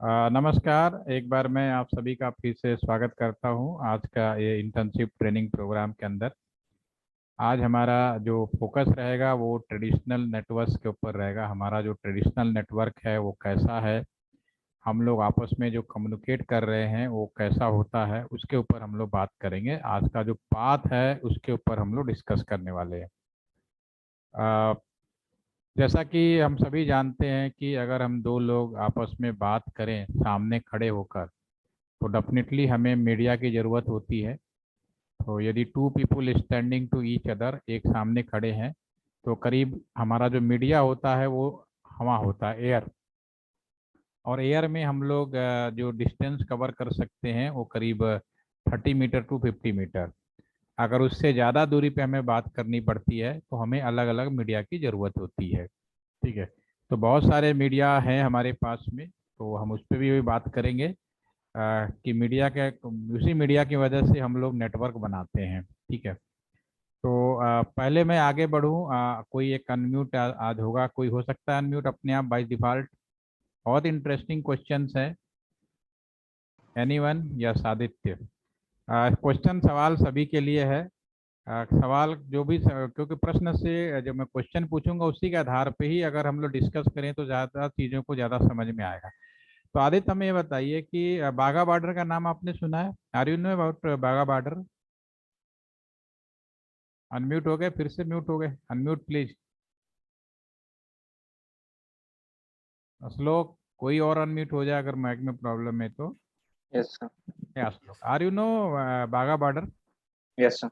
नमस्कार। एक बार मैं आप सभी का फिर से स्वागत करता हूं आज का ये इंटर्नशिप ट्रेनिंग प्रोग्राम के अंदर। आज हमारा जो फोकस रहेगा वो ट्रेडिशनल नेटवर्क्स के ऊपर रहेगा। हमारा जो ट्रेडिशनल नेटवर्क है वो कैसा है, हम लोग आपस में जो कम्युनिकेट कर रहे हैं वो कैसा होता है, उसके ऊपर हम लोग बात करेंगे। आज का जो पाथ है उसके ऊपर हम लोग डिस्कस करने वाले हैं। जैसा कि हम सभी जानते हैं कि अगर हम दो लोग आपस में बात करें सामने खड़े होकर, तो डेफिनेटली हमें मीडिया की ज़रूरत होती है। तो यदि two people standing to each other, एक सामने खड़े हैं, तो करीब हमारा जो मीडिया होता है वो हवा होता है, एयर। और एयर में हम लोग जो डिस्टेंस कवर कर सकते हैं वो करीब 30 मीटर टू 50 मीटर। अगर उससे ज़्यादा दूरी पे हमें बात करनी पड़ती है तो हमें अलग अलग मीडिया की ज़रूरत होती है। ठीक है। तो बहुत सारे मीडिया हैं हमारे पास में, तो हम उस पर भी बात करेंगे कि मीडिया के, उसी मीडिया की वजह से हम लोग नेटवर्क बनाते हैं। ठीक है। तो पहले मैं आगे बढ़ूं, कोई एक अनम्यूट आज होगा, कोई हो सकता है अनम्यूट अपने आप बाय डिफॉल्ट। बहुत इंटरेस्टिंग क्वेश्चंस है। एनीवन? यस, आदित्य। क्वेश्चन सवाल सभी के लिए है। सवाल जो भी क्योंकि प्रश्न से जो मैं क्वेश्चन पूछूंगा उसी के आधार पे ही अगर हम लोग डिस्कस करें तो ज़्यादा चीज़ों को ज़्यादा समझ में आएगा। तो आदित्य, हमें ये बताइए कि बाघा बॉर्डर का नाम आपने सुना है? Are you know about Wagah border? Unmute हो गए, फिर से म्यूट हो गए। Unmute please. श्लोक, कोई और अनम्यूट हो जाए अगर माइक में प्रॉब्लम है तो। Yes sir. या Shlok, are you know Wagah border? Yes sir.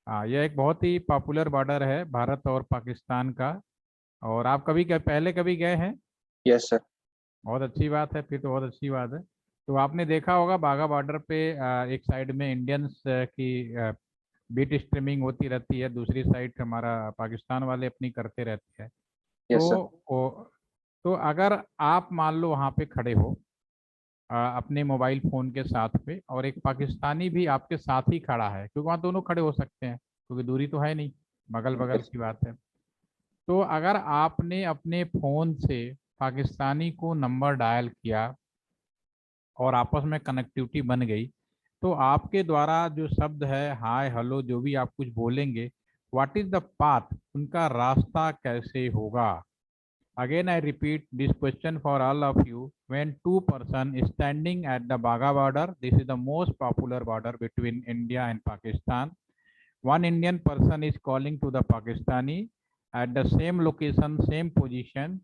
हाँ, यह एक बहुत ही पॉपुलर बॉर्डर है भारत और पाकिस्तान का। और आप कभी पहले कभी गए हैं? Yes sir. बहुत अच्छी बात है, फिर तो बहुत अच्छी बात है। तो आपने देखा होगा बाघा बॉर्डर पे एक साइड में इंडियंस की बीट स्ट्रीमिंग होती रहती है, दूसरी साइड हमारा पाकिस्तान वाले अपनी करते रहते हैं। तो यस सर। तो अगर आप मान लो वहाँ पे खड़े हो अपने मोबाइल फ़ोन के साथ पे, और एक पाकिस्तानी भी आपके साथ ही खड़ा है, क्योंकि वहाँ दोनों खड़े हो सकते हैं क्योंकि दूरी तो है नहीं, बगल बगल यस। की बात है। तो अगर आपने अपने फ़ोन से पाकिस्तानी को नंबर डायल किया और आपस में कनेक्टिविटी बन गई, तो आपके द्वारा जो शब्द है, हाय हेलो, जो भी आप कुछ बोलेंगे, व्हाट इज द पाथ, उनका रास्ता कैसे होगा? Again I repeat this question for all of you. When two person standing at the Wagah border, this is the most popular border between India and Pakistan. One Indian person is calling to the Pakistani at the same location, same position.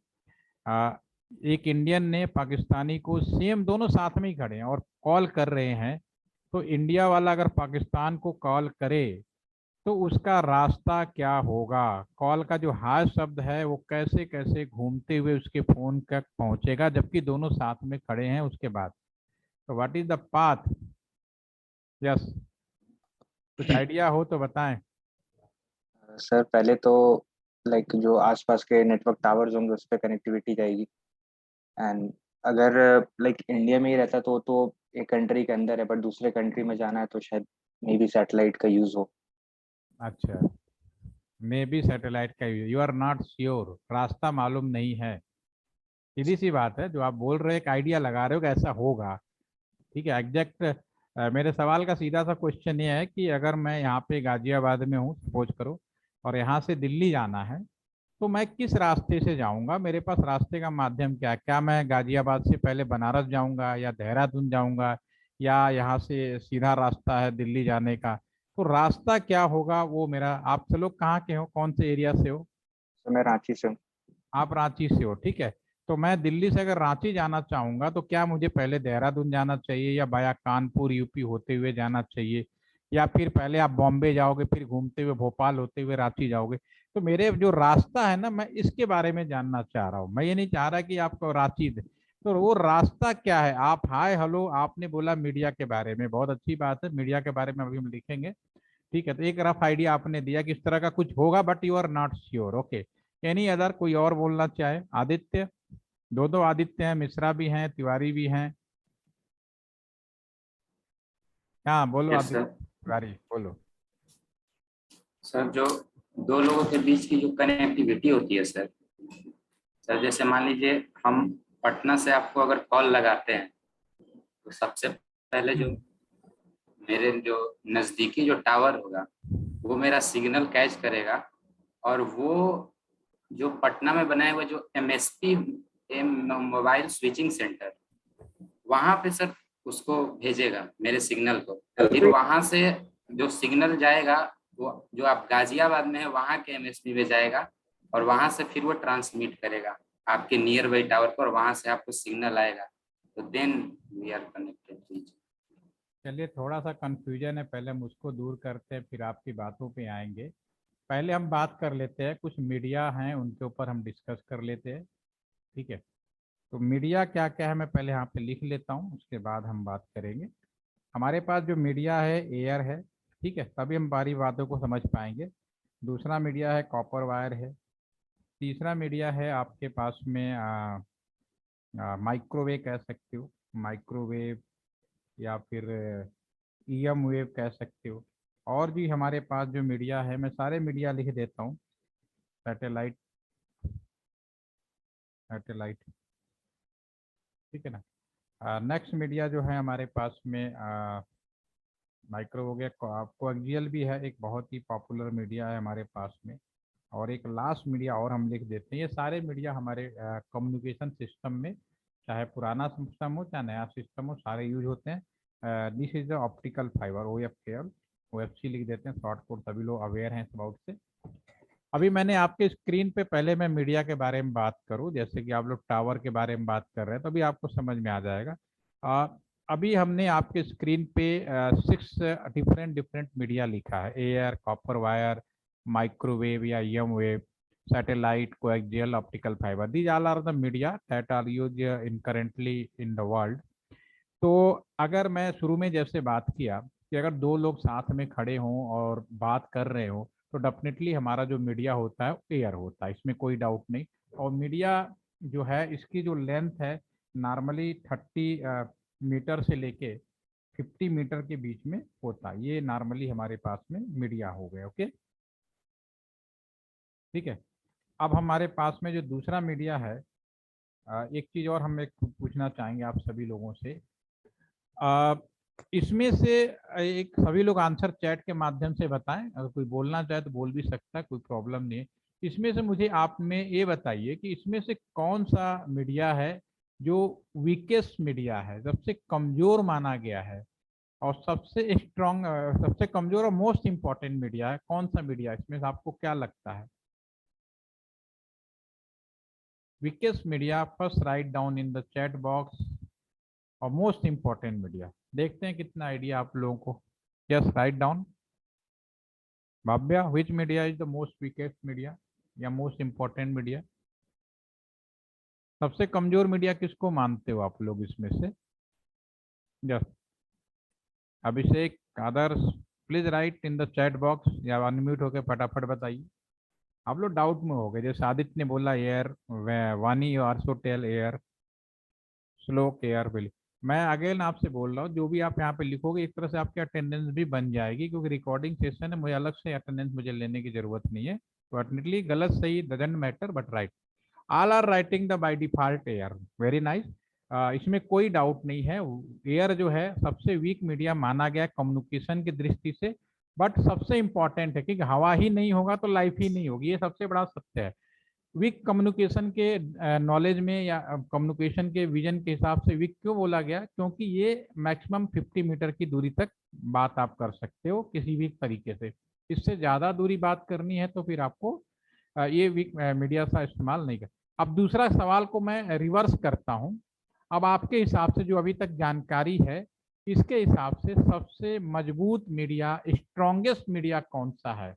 एक Indian ने पाकिस्तानी को, same दोनों साथ में ही खड़े हैं और call कर रहे हैं। तो इंडिया वाला अगर पाकिस्तान को कॉल करे तो उसका रास्ता क्या होगा? कॉल का जो हाय शब्द है वो कैसे कैसे घूमते हुए उसके फोन तक पहुंचेगा जबकि दोनों साथ में खड़े हैं उसके बाद? तो what is the path? Yes, कुछ आइडिया हो तो बताएं। सर पहले तो लाइक जो आसपास के नेटवर्क टावर्स होंगे उस पर कनेक्टिविटी जाएगी। एंड अगर लाइक इंडिया में ही रहता तो एक कंट्री के अंदर है, बट दूसरे कंट्री में जाना है तो शायद मे बी सैटेलाइट का यूज हो। अच्छा, मे बी सैटेलाइट का, यू आर नॉट श्योर, रास्ता मालूम नहीं है। सीधी सी बात है, जो आप बोल रहे हैं एक आइडिया लगा रहे हो कि ऐसा होगा। ठीक है, एग्जैक्ट। मेरे सवाल का सीधा सा क्वेश्चन ये है कि अगर मैं यहाँ पे गाजियाबाद में हूँ, सपोज करो, और यहाँ से दिल्ली जाना है, तो मैं किस रास्ते से जाऊँगा? मेरे पास रास्ते का माध्यम क्या है? क्या मैं गाजियाबाद से पहले बनारस जाऊँगा या देहरादून जाऊँगा, या यहाँ से सीधा रास्ता है दिल्ली जाने का? तो रास्ता क्या होगा वो मेरा। आप लोग कहाँ के हो, कौन से एरिया से हो? तो मैं रांची से हूँ। आप रांची से हो, ठीक है। तो मैं दिल्ली से अगर रांची जाना चाहूँगा तो क्या मुझे पहले देहरादून जाना चाहिए, या बाया कानपुर यूपी होते हुए जाना चाहिए, या फिर पहले आप बॉम्बे जाओगे फिर घूमते हुए भोपाल होते हुए रांची जाओगे? तो मेरे जो रास्ता है ना, मैं इसके बारे में जानना चाह रहा हूँ। मैं ये नहीं चाह रहा कि आपको रांची दे। तो वो रास्ता क्या है? आप हाय हेलो आपने बोला मीडिया के बारे में, बहुत अच्छी बात है, मीडिया के बारे में अभी हम लिखेंगे। ठीक है, तो एक रफ आइडिया आपने दिया कि इस तरह का कुछ होगा, but you are not sure. Okay, any other, कोई और बोलना चाहे? आदित्य, दो दो आदित्य हैं, मिश्रा भी हैं, तिवारी भी हैं। हाँ बोलो यस आदित्य, सर। तिवारी बोलो। सर जो दो लोगों के बीच की जो कनेक्टिविटी होती है सर, जैसे मान लीजिए हम पटना से आपको अगर कॉल लगाते हैं तो सबसे पहले जो मेरे जो नजदीकी जो टावर होगा वो मेरा सिग्नल कैच करेगा, और वो जो पटना में बनाए हुए जो MSP मोबाइल स्विचिंग सेंटर, वहां पे सर उसको भेजेगा मेरे सिग्नल को। फिर वहां से जो सिग्नल जाएगा वो जो आप गाजियाबाद में है वहां के MSP में जाएगा, और वहां से फिर वो ट्रांसमिट करेगा आपके नियर बाई टावर पर, वहां से आपको सिग्नल आएगा, तो देन वी आर कनेक्टेड। चलिए, थोड़ा सा कंफ्यूजन है, पहले हम उसको दूर करते हैं फिर आपकी बातों पे आएंगे। पहले हम बात कर लेते हैं, कुछ मीडिया हैं उनके ऊपर हम डिस्कस कर लेते हैं, ठीक है। तो मीडिया क्या क्या है मैं पहले यहाँ पे लिख लेता हूँ, उसके बाद हम बात करेंगे। हमारे पास जो मीडिया है एयर है, ठीक है, तभी हम बारी बातों को समझ पाएंगे। दूसरा मीडिया है कॉपर वायर है। तीसरा मीडिया है आपके पास में माइक्रोवेव कह सकते हो, माइक्रोवेव, या फिर EM वेव कह सकते हो। और भी हमारे पास जो मीडिया है, मैं सारे मीडिया लिख देता हूँ। सैटेलाइट, सैटेलाइट, ठीक है ना। नेक्स्ट मीडिया जो है हमारे पास में माइक्रो हो गया, कोएक्सियल भी है, एक बहुत ही पॉपुलर मीडिया है हमारे पास में। और एक लास्ट मीडिया और हम लिख देते हैं। ये सारे मीडिया हमारे कम्युनिकेशन सिस्टम में, चाहे पुराना सिस्टम हो चाहे नया सिस्टम हो, सारे यूज होते हैं। This is the optical fibre, OFCL, OFC लिख देते हैं शॉर्ट कोड, सभी लोग अवेयर हैं इस बात से। अभी मैंने आपके स्क्रीन पे, पहले मैं मीडिया के बारे में बात करूं, जैसे कि आप लोग टावर के बारे में बात कर रहे हैं, तो अभी आपको समझ में आ जाएगा। अभी हमने आपके स्क्रीन पे 6 डिफरेंट डिफरेंट मीडिया लिखा है, एयर, कॉपर वायर, माइक्रोवेव या EM wave, satellite, coaxial, optical fibre. These all are the media that are use in currently in the world. तो अगर मैं शुरू में जैसे बात किया कि अगर दो लोग साथ में खड़े हों और बात कर रहे हो, तो डेफिनेटली हमारा जो मीडिया होता है एयर होता है, इसमें कोई डाउट नहीं। और मीडिया जो है इसकी जो लेंथ है नॉर्मली 30 मीटर से लेके 50 मीटर के बीच में होता है। ये नॉर्मली हमारे पास में मीडिया हो गए, ओके, ठीक है। अब हमारे पास में जो दूसरा मीडिया है, एक चीज़ और हम एक पूछना चाहेंगे आप सभी लोगों से। इसमें से एक, सभी लोग आंसर चैट के माध्यम से बताएं, अगर कोई बोलना चाहे तो बोल भी सकता है, कोई प्रॉब्लम नहीं है। इसमें से मुझे आप में ये बताइए कि इसमें से कौन सा मीडिया है जो वीकेस्ट मीडिया है, सबसे कमजोर माना गया है, और सबसे स्ट्रॉन्ग, सबसे कमजोर और मोस्ट इंपॉर्टेंट मीडिया है, कौन सा मीडिया, इसमें से आपको क्या लगता है? Weakest media, first write down in the chat box. और मोस्ट इंपॉर्टेंट मीडिया, देखते हैं कितना आइडिया आप लोगों को। Yes, write down. Bhavya, which media is the most weakest media या मोस्ट इंपॉर्टेंट मीडिया? सबसे कमजोर मीडिया किसको मानते हो आप लोग इसमें से? Yes, Abhishek, Adarsh, please right in the chat box या अनम्यूट होकर फटाफट बताइए। आप लोग डाउट में हो गए, जैसे आदित्य ने बोला एयर, वानी यू आल्सो टेल एयर, श्लोक एयर बिल। मैं अगेन आपसे बोल रहा हूँ, जो भी आप यहाँ पे लिखोगे एक तरह से आपकी अटेंडेंस भी बन जाएगी, क्योंकि रिकॉर्डिंग सेशन है, मुझे अलग से अटेंडेंस मुझे लेने की जरूरत नहीं है। तो अल्टरनेटली गलत सही doesn't matter, but right, all are writing the by default air, very nice. इसमें कोई डाउट नहीं है, एयर जो है सबसे वीक मीडिया माना गया कम्युनिकेशन की दृष्टि से। बट सबसे इंपॉर्टेंट है, क्योंकि हवा ही नहीं होगा तो लाइफ ही नहीं होगी, ये सबसे बड़ा सत्य है। वीक कम्युनिकेशन के नॉलेज में या कम्युनिकेशन के विजन के हिसाब से वीक क्यों बोला गया, क्योंकि ये मैक्सिमम 50 मीटर की दूरी तक बात आप कर सकते हो किसी भी तरीके से। इससे ज़्यादा दूरी बात करनी है तो फिर आपको ये वीक मीडिया का इस्तेमाल नहीं कर। अब दूसरा सवाल को मैं रिवर्स करता हूँ। अब आपके हिसाब से जो अभी तक जानकारी है, इसके हिसाब से सबसे मजबूत मीडिया, स्ट्रॉन्गेस्ट मीडिया कौन सा है,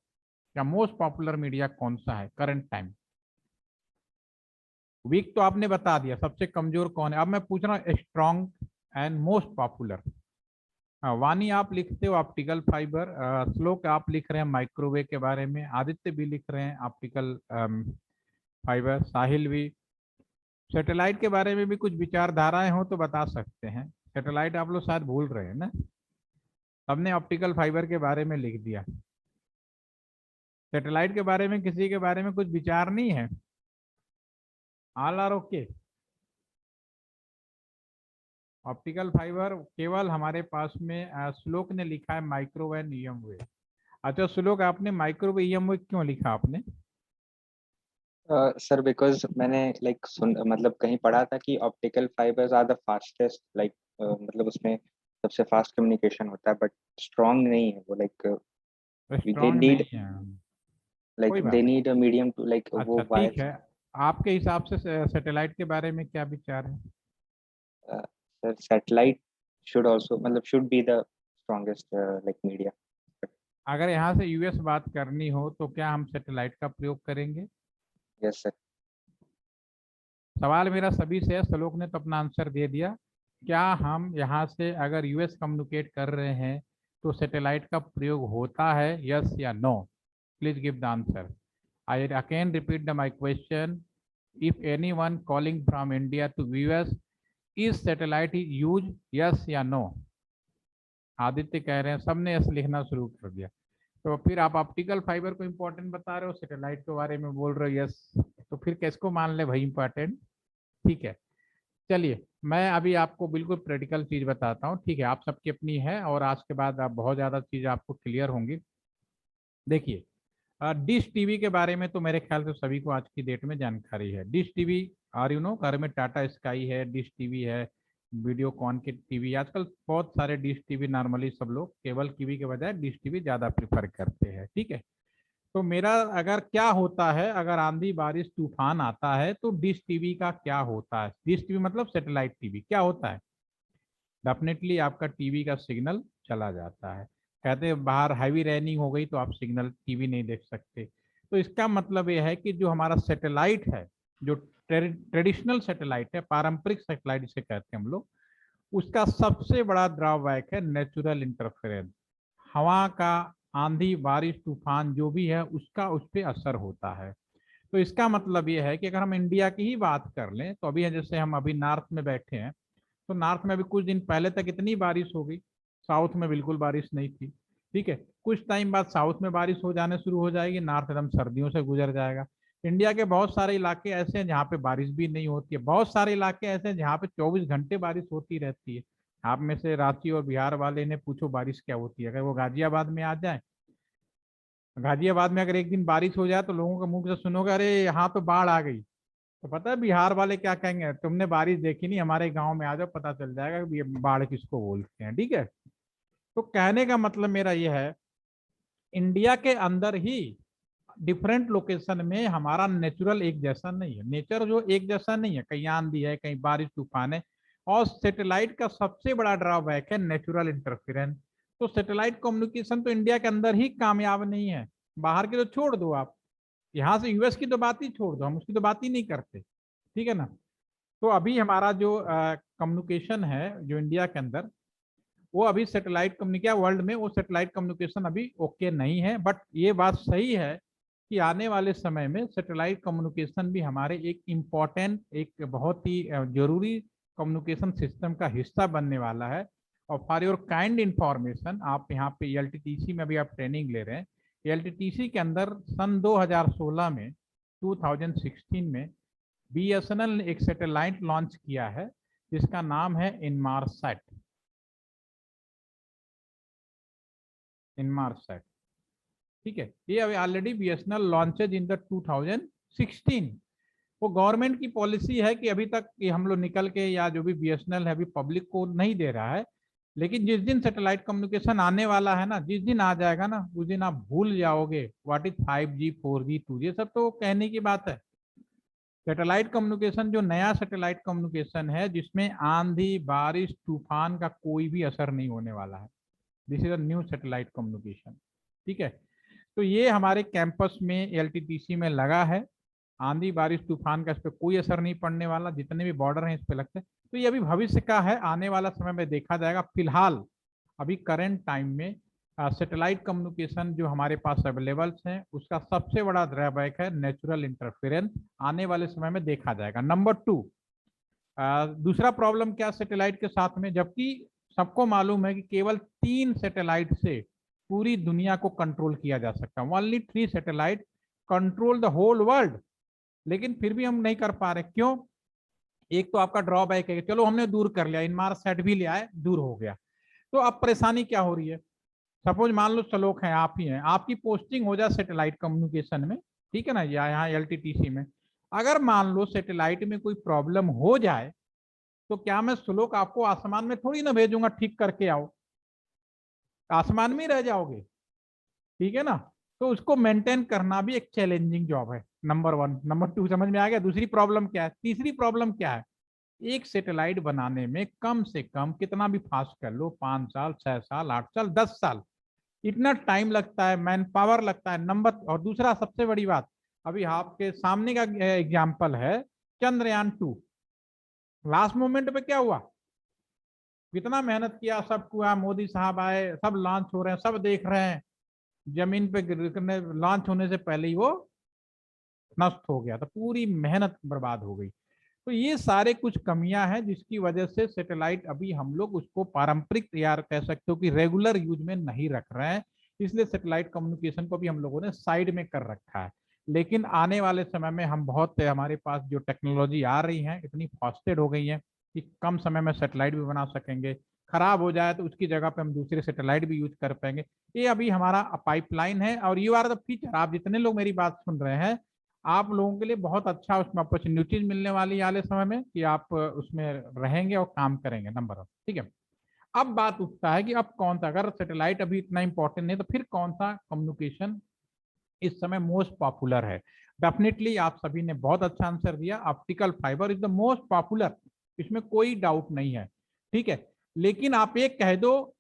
या मोस्ट पॉपुलर मीडिया कौन सा है करंट टाइम? वीक तो आपने बता दिया, सबसे कमजोर कौन है। अब मैं पूछ रहा हूँ स्ट्रॉन्ग एंड मोस्ट पॉपुलर। वानी आप लिखते हो ऑप्टिकल फाइबर, श्लोक आप लिख रहे हैं माइक्रोवेव के बारे में, आदित्य भी लिख रहे हैं ऑप्टिकल फाइबर, साहिल भी। सैटेलाइट के बारे में भी कुछ विचारधाराएं हो तो बता सकते हैं। सैटेलाइट आप लोग शायद भूल रहे हैं ना, सबने ऑप्टिकल फाइबर के बारे में लिख दिया। सैटेलाइट के बारे में किसी के बारे में कुछ विचार नहीं है? All are okay? Optical fibre केवल हमारे पास में श्लोक ने लिखा है माइक्रोवेव ईएम वेव। अच्छा श्लोक, आपने माइक्रोवेव ईएम वेव क्यों लिखा आपने? सर बिकॉज मैंने लाइक मतलब कहीं पढ़ा था कि optical fibres are the fastest, like मतलब उसमें सबसे फास्ट कम्युनिकेशन होता है, बट स्ट्रॉन्ग नहीं है वो, दे स्ट्रॉन्ग नीड, नहीं है, लाइक कोई दे बात नहीं। Need a medium to, like अच्छा वो ठीक वायर। है, आपके हिसाब से सैटेलाइट के बारे में क्या विचार है? सर सैटेलाइट शुड आल्सो, मतलब should be the strongest like media. अगर यहाँ से यूएस बात करनी हो तो क्या हम सैटेलाइट का प्रयोग करेंगे? Yes sir. सवाल मेरा सभी से है, श्लोक ने तो अपना आंसर दे दिया। क्या हम यहाँ से अगर यूएस कम्युनिकेट कर रहे हैं तो सैटेलाइट का प्रयोग होता है, यस या no? Please give the answer. I again repeat the my question, if anyone calling from India to US, is satellite use, yes या नो? आदित्य कह रहे हैं, सबने यस लिखना शुरू कर दिया। तो फिर आप ऑप्टिकल फाइबर को इम्पोर्टेंट बता रहे हो, सैटेलाइट के बारे में बोल रहे हो यस, तो फिर किसको मान ले भाई इम्पोर्टेंट? ठीक है, चलिए मैं अभी आपको बिल्कुल प्रैक्टिकल चीज बताता हूँ, ठीक है? आप सबकी अपनी है और आज के बाद आप बहुत ज़्यादा चीज़ आपको क्लियर होंगी। देखिए, डिश टीवी के बारे में तो मेरे ख्याल से सभी को आज की डेट में जानकारी है। डिश टीवी, और यू नो, घर में टाटा स्काई है, डिश टीवी है, वीडियोकॉन के टीवी, आजकल बहुत सारे डिश टीवी, नॉर्मली सब लोग केबल टीवी के बजाय डिश टीवी ज़्यादा प्रीफर करते हैं, ठीक है? तो मेरा अगर क्या होता है, अगर आंधी बारिश तूफान आता है तो डिश टीवी का क्या होता है? डिश टीवी मतलब सैटेलाइट टीवी, क्या होता है? डेफिनेटली आपका टीवी का सिग्नल चला जाता है। कहते हैं बाहर हैवी रेनिंग हो गई तो आप सिग्नल टीवी नहीं देख सकते। तो इसका मतलब यह है कि जो हमारा सैटेलाइट है, जो ट्रेडिशनल सैटेलाइट है, पारंपरिक सैटेलाइट जिसे कहते हैं हम लोग, उसका सबसे बड़ा ड्रॉबैक है नेचुरल इंटरफेरेंस। हवा का, आंधी बारिश तूफान जो भी है उसका उस पर असर होता है। तो इसका मतलब ये है कि अगर हम इंडिया की ही बात कर लें तो अभी जैसे हम अभी नॉर्थ में बैठे हैं, तो नॉर्थ में अभी कुछ दिन पहले तक इतनी बारिश हो गई, साउथ में बिल्कुल बारिश नहीं थी, ठीक है? कुछ टाइम बाद साउथ में बारिश हो जाने शुरू हो जाएगी, नॉर्थ एकदम सर्दियों से गुजर जाएगा। इंडिया के बहुत सारे इलाके ऐसे हैं जहाँ पे बारिश भी नहीं होती है, बहुत सारे इलाके ऐसे हैं जहाँ पे 24 घंटे बारिश होती रहती है। आप में से रांची और बिहार वाले ने पूछो बारिश क्या होती है, अगर वो गाजियाबाद में आ जाए, गाजियाबाद में अगर एक दिन बारिश हो जाए तो लोगों के मुंह से सुनोगे अरे यहाँ तो बाढ़ आ गई। तो पता है बिहार वाले क्या कहेंगे? तुमने बारिश देखी नहीं, हमारे गांव में आ जाओ, पता चल जाएगा कि ये बाढ़ किसको बोलते हैं, ठीक है? तो कहने का मतलब मेरा ये है, इंडिया के अंदर ही डिफरेंट लोकेशन में हमारा नेचुरल एक जैसा नहीं है, नेचर जो एक जैसा नहीं है, कहीं आंधी है, कहीं बारिश तूफान है। और सैटेलाइट का सबसे बड़ा ड्रॉबैक है नेचुरल इंटरफेरेंस। तो सैटेलाइट कम्युनिकेशन तो इंडिया के अंदर ही कामयाब नहीं है, बाहर के तो छोड़ दो आप, यहाँ से यूएस की तो बात ही छोड़ दो, हम उसकी तो बात ही नहीं करते, ठीक है ना? तो अभी हमारा जो कम्युनिकेशन है जो इंडिया के अंदर, वो अभी सैटेलाइट कम्युनिकेशन वर्ल्ड में वो सैटेलाइट कम्युनिकेशन अभी ओके नहीं है। बट ये बात सही है कि आने वाले समय में सैटेलाइट कम्युनिकेशन भी हमारे एक इम्पॉर्टेंट, एक बहुत ही जरूरी कम्युनिकेशन सिस्टम का हिस्सा बनने वाला है। और फॉर योर काइंड इंफॉर्मेशन, आप यहाँ पे एलटीटीसी में अभी आप ट्रेनिंग ले रहे हैं, एलटीटीसी के अंदर सन 2016 में, 2016 में बीएसएनएल ने एक सैटेलाइट लॉन्च किया है जिसका नाम है इनमारसैट, इनमारसैट, ठीक है? ये अभी already BSNL launches in the 2016। वो गवर्नमेंट की पॉलिसी है कि अभी तक ये हम लोग निकल के, या जो भी बीएसएनएल है अभी पब्लिक को नहीं दे रहा है, लेकिन जिस दिन सैटेलाइट कम्युनिकेशन आने वाला है ना, जिस दिन आ जाएगा ना, उस दिन आप भूल जाओगे what is 5G 4G 2G, सब तो कहने की बात है। सैटेलाइट कम्युनिकेशन जो नया सैटेलाइट कम्युनिकेशन है जिसमें आंधी बारिश तूफान का कोई भी असर नहीं होने वाला है, this is a new satellite communication, ठीक है? तो ये हमारे कैंपस में एलटीटीसी में लगा है, आंधी बारिश तूफान का इस पर कोई असर नहीं पड़ने वाला, जितने भी बॉर्डर हैं इस पे लगते हैं। तो ये अभी भविष्य का है, आने वाला समय में देखा जाएगा। फिलहाल अभी करंट टाइम में सैटेलाइट कम्युनिकेशन जो हमारे पास अवेलेबल हैं उसका सबसे बड़ा ड्रॉबैक है नेचुरल इंटरफेरेंस, आने वाले समय में देखा जाएगा। नंबर 2, दूसरा प्रॉब्लम क्या सैटेलाइट के साथ में, जबकि सबको मालूम है कि केवल 3 सैटेलाइट से पूरी दुनिया को कंट्रोल किया जा सकता है, only 3 satellite control the whole world, लेकिन फिर भी हम नहीं कर पा रहे, क्यों? एक तो आपका ड्रॉबैक है, चलो हमने दूर कर लिया, इनमार्सेट भी ले आए, दूर हो गया। तो अब परेशानी क्या हो रही है, सपोज मान लो सलोक है, आप ही हैं, आपकी पोस्टिंग हो जाए सैटेलाइट कम्युनिकेशन में, ठीक है ना, या यहाँ LTTC में, अगर मान लो सैटेलाइट में कोई प्रॉब्लम हो जाए, तो क्या मैं सलोक आपको आसमान में थोड़ी ना भेजूंगा ठीक करके आओ, आसमान में ही रह जाओगे, ठीक है ना। तो उसको मेंटेन करना भी एक चैलेंजिंग जॉब है, नंबर 1। नंबर 2 समझ में आ गया। दूसरी प्रॉब्लम क्या है, तीसरी प्रॉब्लम क्या है, एक सैटेलाइट बनाने में कम से कम कितना भी फास्ट कर लो, 5 साल, 6 साल, 8 साल, 10 साल, इतना टाइम लगता है, मैन पावर लगता है, नंबर। और दूसरा सबसे बड़ी बात, अभी आपके सामने का एग्जाम्पल है चंद्रयान 2, लास्ट मोमेंट पे क्या हुआ, कितना मेहनत किया, सब हुआ, मोदी साहब आए, सब लॉन्च हो रहे हैं, सब देख रहे हैं, जमीन पे लॉन्च होने से पहले ही वो नष्ट हो गया, तो पूरी मेहनत बर्बाद हो गई। तो ये सारे कुछ कमियां हैं जिसकी वजह से सैटेलाइट अभी हम लोग उसको पारंपरिक तैयार कह सकते हो कि रेगुलर यूज में नहीं रख रहे हैं, इसलिए सैटेलाइट कम्युनिकेशन को भी हम लोगों ने साइड में कर रखा है। लेकिन आने वाले समय में हम बहुत, हमारे पास जो टेक्नोलॉजी आ रही है इतनी फास्टेड हो गई है कि कम समय में सैटेलाइट भी बना सकेंगे, खराब हो जाए तो उसकी जगह पे हम दूसरे सैटेलाइट भी यूज कर पाएंगे। ये अभी हमारा पाइपलाइन है, और यू आर द फ्यूचर। आप जितने लोग मेरी बात सुन रहे हैं, आप लोगों के लिए बहुत अच्छा उसमें अपॉर्चुनिटीज मिलने वाली है आने समय में, कि आप उसमें रहेंगे और काम करेंगे, नंबर 1, ठीक है। अब बात उठता है कि अब कौन सा, अगर सैटेलाइट अभी इतना इंपॉर्टेंट नहीं तो फिर कौन सा कम्युनिकेशन इस समय मोस्ट पॉपुलर है। डेफिनेटली आप सभी ने बहुत अच्छा आंसर दिया, optical fibre is the most popular, इसमें कोई डाउट नहीं है, ठीक है। लेकिन आप एक कह दो,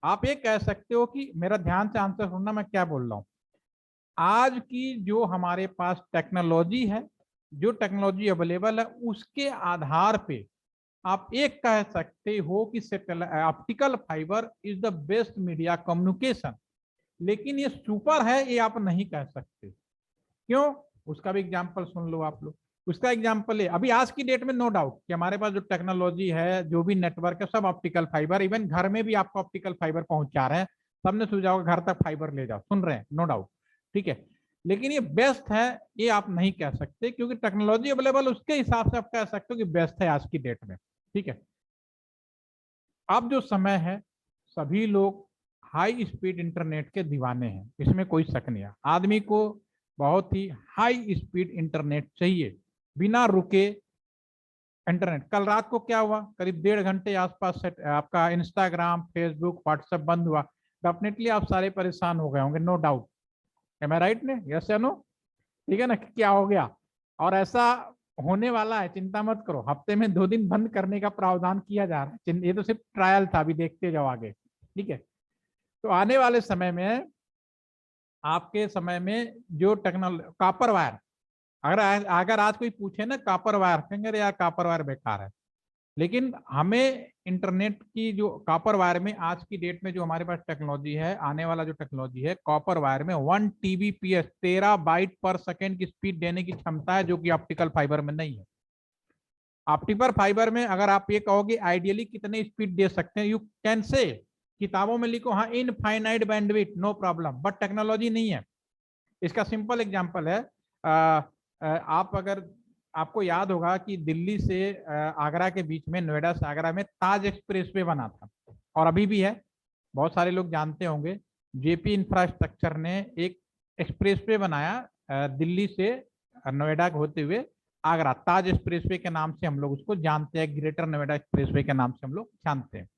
आप ये कह सकते हो कि, मेरा ध्यान से आंसर सुनना मैं क्या बोल रहा हूं, आज की जो हमारे पास टेक्नोलॉजी है, जो टेक्नोलॉजी अवेलेबल है, उसके आधार पे आप एक कह सकते हो कि optical fibre is the best media communication. लेकिन ये सुपर है ये आप नहीं कह सकते, क्यों, उसका भी एग्जांपल सुन लो आप लोग। उसका एग्जांपल है, अभी आज की डेट में नो डाउट कि हमारे पास जो टेक्नोलॉजी है, जो भी नेटवर्क है, सब ऑप्टिकल फाइबर, इवन घर में भी आपको ऑप्टिकल फाइबर पहुंचा रहे हैं, सबने सुझाव होगा घर तक फाइबर ले जाओ, सुन रहे हैं, नो डाउट, ठीक है। लेकिन ये बेस्ट है ये आप नहीं कह सकते, क्योंकि टेक्नोलॉजी अवेलेबल उसके हिसाब से आप कह सकते हो कि बेस्ट है आज की डेट में, ठीक है। अब जो समय है, सभी लोग हाई स्पीड इंटरनेट के दीवाने हैं, इसमें कोई शक नहीं है। आदमी को बहुत ही हाई स्पीड इंटरनेट चाहिए, बिना रुके इंटरनेट। कल रात को क्या हुआ, करीब 1.5 घंटे आसपास आपका इंस्टाग्राम, फेसबुक, व्हाट्सएप बंद हुआ, डेफिनेटली आप सारे परेशान हो गए होंगे, नो डाउट। एम आई राइट ने, यस या नो, ठीक है ना, क्या हो गया। और ऐसा होने वाला है, चिंता मत करो, हफ्ते में 2 दिन बंद करने का प्रावधान किया जा रहा है, ये तो सिर्फ ट्रायल था, अभी देखते जाओ आगे, ठीक है। तो आने वाले समय में, आपके समय में जो टेक्नोलॉजी, कॉपर वायर, अगर आज कोई पूछे ना कॉपर वायर, कहेंगे यार कॉपर वायर बेकार है। लेकिन हमें इंटरनेट की जो कॉपर वायर में आज की डेट में जो हमारे पास टेक्नोलॉजी है, आने वाला जो टेक्नोलॉजी है कॉपर वायर में 1 TBps 13 बाइट पर सेकेंड की स्पीड देने की क्षमता है, जो कि ऑप्टिकल फाइबर में नहीं है। ऑप्टिकल फाइबर में अगर आप ये कहोगे आइडियली कितने स्पीड दे सकते हैं, यू कैन से, किताबों में लिखो हाँ infinite bandwidth, no problem, but technology नहीं है। इसका सिंपल एग्जांपल है, आप अगर, आपको याद होगा कि दिल्ली से आगरा के बीच में, नोएडा से आगरा में ताज एक्सप्रेसवे बना था, और अभी भी है, बहुत सारे लोग जानते होंगे। जेपी इंफ्रास्ट्रक्चर ने एक एक्सप्रेसवे बनाया दिल्ली से नोएडा होते हुए आगरा, ताज एक्सप्रेसवे के नाम से हम लोग उसको जानते हैं, ग्रेटर नोएडा एक्सप्रेसवे के नाम से हम लोग जानते हैं।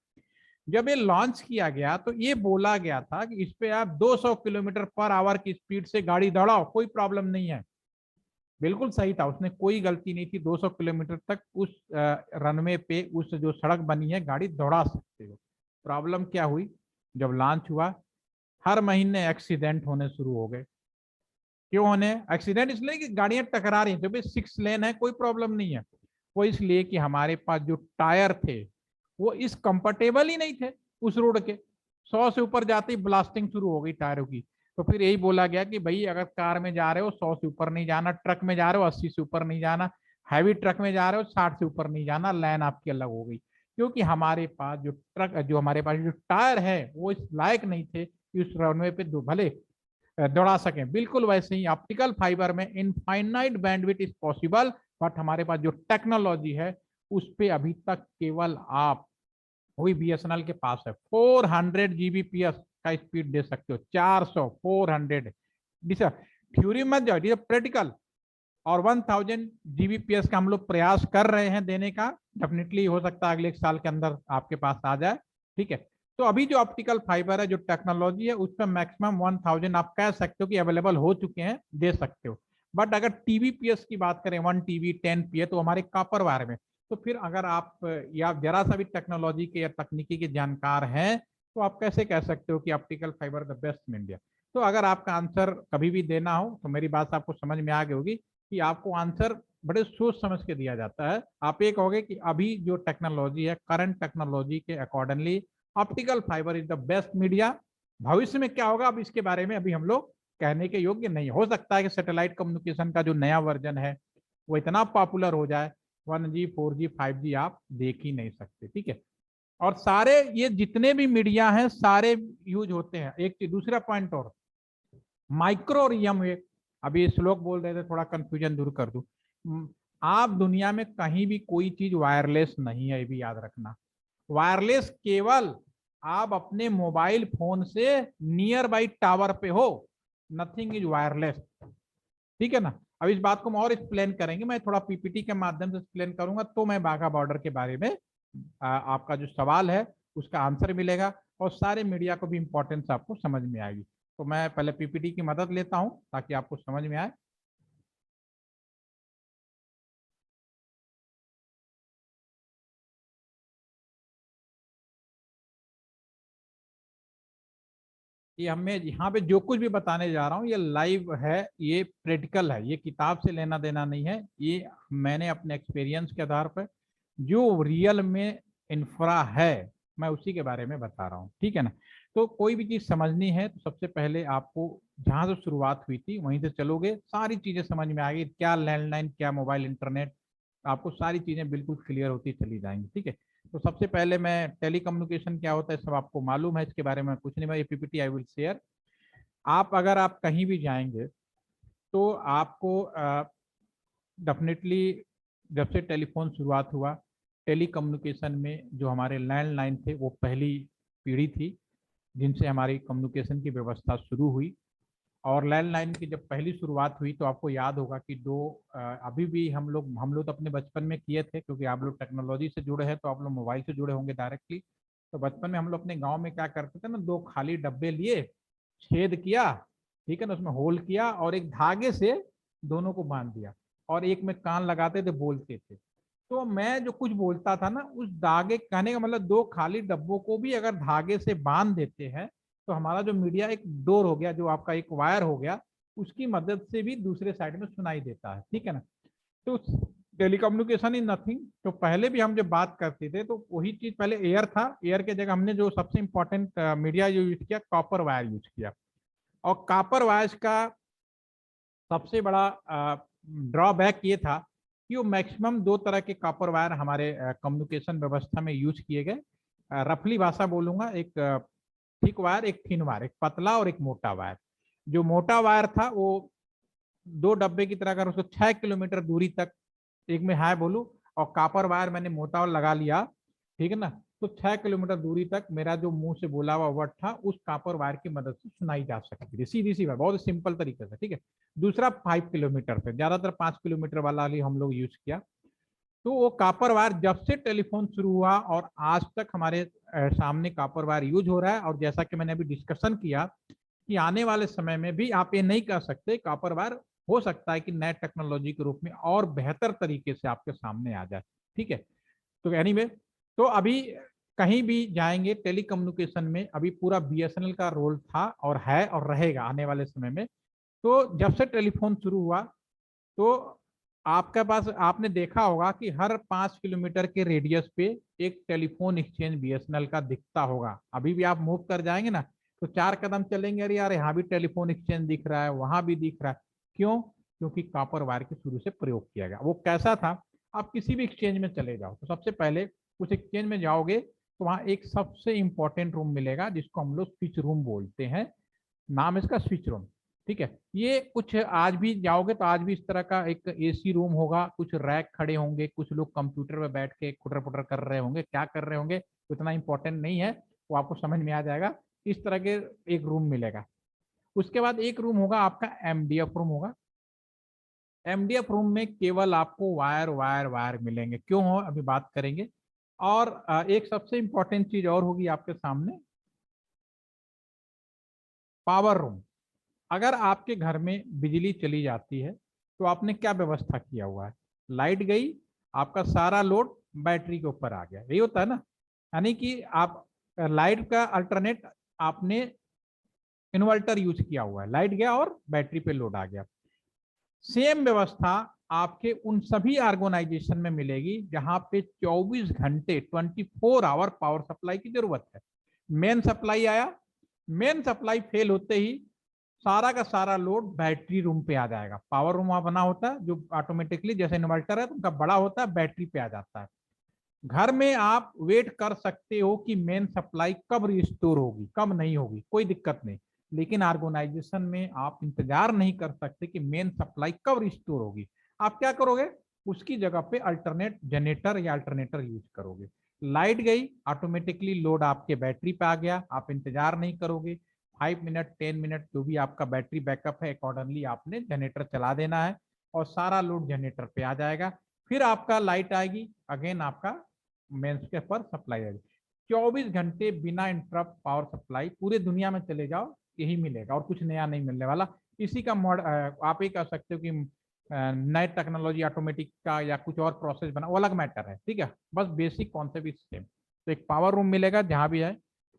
जब ये लॉन्च किया गया तो ये बोला गया था कि इस पे आप 200 किलोमीटर पर आवर की स्पीड से गाड़ी दौड़ाओ, कोई प्रॉब्लम नहीं है। बिल्कुल सही था, उसने कोई गलती नहीं थी, 200 किलोमीटर तक उस रनवे पे, उस जो सड़क बनी है, गाड़ी दौड़ा सकते हो। प्रॉब्लम क्या हुई, जब लॉन्च हुआ हर महीने एक्सीडेंट होने शुरू हो गए। क्यों होने एक्सीडेंट, इसलिए कि गाड़ियां टकरा रही हैं, जो भी 6 लेन है कोई प्रॉब्लम नहीं है, वो इसलिए कि हमारे पास जो टायर थे वो इस कंफर्टेबल ही नहीं थे उस रोड के, 100 से ऊपर जाते ही ब्लास्टिंग शुरू हो गई टायरों की। तो फिर यही बोला गया कि भाई अगर कार में जा रहे हो 100 से ऊपर नहीं जाना, ट्रक में जा रहे हो 80 से ऊपर नहीं जाना, हैवी ट्रक में जा रहे हो 60 से ऊपर नहीं जाना, लाइन आपकी अलग हो गई। क्योंकि हमारे पास जो ट्रक, जो हमारे पास जो टायर है वो इस लायक नहीं थे कि उस रनवे पे भले दौड़ा सकें। बिल्कुल वैसे ही ऑप्टिकल फाइबर में infinite bandwidth is possible, but हमारे पास जो टेक्नोलॉजी है उस पे अभी तक केवल आप वही बीएसएनएल के पास है 400 जीबीपीएस का स्पीड दे सकते हो, 400 400 थ्योरी मत जाओ, प्रैक्टिकल। और 1000 जीबीपीएस का हम लोग प्रयास कर रहे हैं देने का, डेफिनेटली हो सकता है अगले 1 साल के अंदर आपके पास आ जाए, ठीक है। तो अभी जो ऑप्टिकल फाइबर है, जो टेक्नोलॉजी है, उस पर मैक्सिमम 1000 आप कह सकते हो कि अवेलेबल हो चुके हैं, दे सकते हो। बट अगर टीबीपीएस की बात करें 1 टीबी 10 पीए तो हमारे कॉपर वायर में, तो फिर अगर आप या जरा सा भी टेक्नोलॉजी के या तकनीकी के जानकार हैं तो आप कैसे कह सकते हो कि optical fibre the best in India. तो अगर आपका आंसर कभी भी देना हो तो मेरी बात आपको समझ में आ गई होगी कि आपको आंसर बड़े सोच समझ के दिया जाता है। आप ये कहोगे कि अभी जो टेक्नोलॉजी है, करंट टेक्नोलॉजी के accordingly optical fibre is the best media. भविष्य में क्या होगा अब इसके बारे में अभी हम लोग कहने के योग्य नहीं। हो सकता है कि सैटेलाइट कम्युनिकेशन का जो नया वर्जन है वो इतना पॉपुलर हो जाए 1G 4G 5G आप देख ही नहीं सकते, ठीक है। और सारे ये जितने भी मीडिया हैं सारे यूज होते हैं। एक चीज दूसरा पॉइंट और, माइक्रो और एम वेव, अभी श्लोक बोल रहे थे, थोड़ा कंफ्यूजन दूर कर दूं। आप दुनिया में कहीं भी कोई चीज वायरलेस नहीं है, ये भी याद रखना। वायरलेस केवल आप अपने मोबाइल फोन से नियर बाई टावर पे हो, नथिंग इज वायरलेस, ठीक है ना। अब इस बात को हम और एक्सप्लेन करेंगे, मैं थोड़ा पीपीटी के माध्यम से एक्सप्लेन करूंगा तो मैं बाघा बॉर्डर के बारे में आपका जो सवाल है उसका आंसर मिलेगा और सारे मीडिया को भी इंपॉर्टेंस आपको समझ में आएगी। तो मैं पहले पीपीटी की मदद लेता हूं ताकि आपको समझ में आए। ये हमें यहाँ पे जो कुछ भी बताने जा रहा हूँ ये लाइव है, ये प्रैक्टिकल है, ये किताब से लेना देना नहीं है। ये मैंने अपने एक्सपीरियंस के आधार पर जो रियल में इंफ्रा है मैं उसी के बारे में बता रहा हूँ, ठीक है ना। तो कोई भी चीज समझनी है तो सबसे पहले आपको जहां से शुरुआत हुई थी वहीं से चलोगे, सारी चीजें समझ में आएगी, क्या लैंडलाइन क्या मोबाइल इंटरनेट, आपको सारी चीजें बिल्कुल क्लियर होती चली जाएंगी, ठीक है। तो सबसे पहले मैं टेली कम्युनिकेशन क्या होता है सब आपको मालूम है, इसके बारे में कुछ नहीं, मैं ये पीपीटी आई विल शेयर। आप अगर आप कहीं भी जाएंगे तो आपको डेफिनेटली जब से टेलीफोन शुरुआत हुआ, टेली कम्युनिकेशन में जो हमारे लैंडलाइन थे वो पहली पीढ़ी थी जिनसे हमारी कम्युनिकेशन की व्यवस्था शुरू हुई। और लैंडलाइन की जब पहली शुरुआत हुई तो आपको याद होगा कि अभी भी हम लोग तो अपने बचपन में किए थे, क्योंकि आप लोग टेक्नोलॉजी से जुड़े हैं तो आप लोग मोबाइल से जुड़े होंगे डायरेक्टली। तो बचपन में हम लोग अपने गांव में क्या करते थे ना, 2 खाली डब्बे लिए, छेद किया, ठीक है ना, उसमें होल किया और एक धागे से दोनों को बांध दिया और एक में कान लगाते थे, बोलते थे। तो मैं जो कुछ बोलता था ना उस धागे, कहने का मतलब 2 खाली डब्बों को भी अगर धागे से बांध देते हैं तो हमारा जो मीडिया एक डोर हो गया, जो आपका एक वायर हो गया, उसकी मदद से भी दूसरे साइड में सुनाई देता है, ठीक है ना। तो टेलीकम्युनिकेशन इज नथिंग। तो पहले भी हम जब बात करते थे तो वही चीज, पहले एयर था, एयर के जगह हमने जो सबसे इंपॉर्टेंट मीडिया यूज किया, कॉपर वायर यूज किया। और कॉपर वायर का सबसे बड़ा ड्रॉबैक ये था कि वो मैक्सिमम 2 तरह के कॉपर वायर हमारे कम्युनिकेशन व्यवस्था में यूज किए गए। रफली भाषा बोलूंगा, एक थिक वायर, एक थिन वायर, एक पतला और एक मोटा वायर। जो मोटा वायर था वो 2 डब्बे की तरह, अगर उसको 6 किलोमीटर दूरी तक, एक में हाय बोलूं, और कॉपर वायर मैंने मोटा और लगा लिया, ठीक है ना, तो 6 किलोमीटर दूरी तक मेरा जो मुंह से बोला हुआ वर्ड था उस कॉपर वायर की मदद से सुनाई जा सकती थी, सीधी सी बात, बहुत सिंपल तरीके से, ठीक है। दूसरा 5 किलोमीटर पे, ज्यादातर 5 किलोमीटर वाला ही हम लोग यूज किया। तो वो कॉपर वायर जब से टेलीफोन शुरू हुआ और आज तक हमारे सामने कॉपर वायर यूज हो रहा है। और जैसा कि मैंने अभी डिस्कशन किया कि आने वाले समय में भी आप ये नहीं कह सकते, कॉपर वायर हो सकता है कि नए टेक्नोलॉजी के रूप में और बेहतर तरीके से आपके सामने आ जाए, ठीक है। तो एनीवे, तो अभी कहीं भी जाएंगे टेली कम्युनिकेशन में अभी पूरा बीएसएनएल का रोल था और है और रहेगा आने वाले समय में। तो जब से टेलीफोन शुरू हुआ तो आपके पास, आपने देखा होगा कि हर 5 किलोमीटर के रेडियस पे एक टेलीफोन एक्सचेंज बीएसएनएल का दिखता होगा। अभी भी आप मूव कर जाएंगे ना तो 4 कदम चलेंगे, अरे यार यहाँ भी टेलीफोन एक्सचेंज दिख रहा है, वहां भी दिख रहा है। क्यों? क्योंकि कॉपर वायर के शुरू से प्रयोग किया गया। वो कैसा था, आप किसी भी एक्सचेंज में चले जाओ तो सबसे पहले उस एक्सचेंज में जाओगे तो वहाँ एक सबसे इंपॉर्टेंट रूम मिलेगा जिसको हम लोग स्विच रूम बोलते हैं, नाम इसका स्विच रूम। ठीक है। ये कुछ आज भी जाओगे तो आज भी इस तरह का एक एसी रूम होगा, कुछ रैक खड़े होंगे, कुछ लोग कंप्यूटर पे बैठ के खुटर पुटर कर रहे होंगे, क्या कर रहे होंगे उतना इंपॉर्टेंट नहीं है, वो आपको समझ में आ जाएगा। इस तरह के एक रूम मिलेगा। उसके बाद एक रूम होगा आपका एमडीएफ रूम होगा। एमडीएफ रूम में केवल आपको वायर वायर वायर मिलेंगे, क्यों हो अभी बात करेंगे। और एक सबसे इंपॉर्टेंट चीज और होगी आपके सामने, पावर रूम। अगर आपके घर में बिजली चली जाती है तो आपने क्या व्यवस्था किया हुआ है, लाइट गई, आपका सारा लोड बैटरी के ऊपर आ गया, यही होता है ना। यानी कि आप लाइट का अल्टरनेट आपने इन्वर्टर यूज किया हुआ है, लाइट गया और बैटरी पे लोड आ गया। सेम व्यवस्था आपके उन सभी ऑर्गेनाइजेशन में मिलेगी जहां पे 24 घंटे 24 आवर पावर सप्लाई की जरूरत है। मेन सप्लाई आया, मेन सप्लाई फेल होते ही सारा का सारा लोड बैटरी रूम पे आ जाएगा। पावर रूम वहां बना होता है जो ऑटोमेटिकली, जैसे इन्वर्टर है तो उनका बड़ा होता है, बैटरी पे आ जाता है। घर में आप वेट कर सकते हो कि मेन सप्लाई कब रिस्टोर होगी कब नहीं होगी, कोई दिक्कत नहीं। लेकिन ऑर्गेनाइजेशन में आप इंतजार नहीं कर सकते कि मेन सप्लाई कब रिस्टोर होगी। आप क्या करोगे, उसकी जगह पे अल्टरनेट जनरेटर या अल्टरनेटर यूज करोगे। लाइट गई, ऑटोमेटिकली लोड आपके बैटरी पे आ गया, आप इंतजार नहीं करोगे। 5 मिनट 10 मिनट जो भी आपका बैटरी बैकअप है अकॉर्डिंगली आपने जनरेटर चला देना है और सारा लोड जनरेटर पे आ जाएगा। फिर आपका लाइट आएगी, अगेन आपका मेंस के पर सप्लाई आएगी। 24 घंटे बिना इंटरप्ट पावर सप्लाई, पूरे दुनिया में चले जाओ यही मिलेगा और कुछ नया नहीं मिलने वाला। इसी का आप ही कह सकते हो कि नए टेक्नोलॉजी ऑटोमेटिक का या कुछ और प्रोसेस बना, वो अलग मैटर है, ठीक है। बस बेसिक कॉन्सेप्ट इज सेम। तो एक पावर रूम मिलेगा जहां भी है,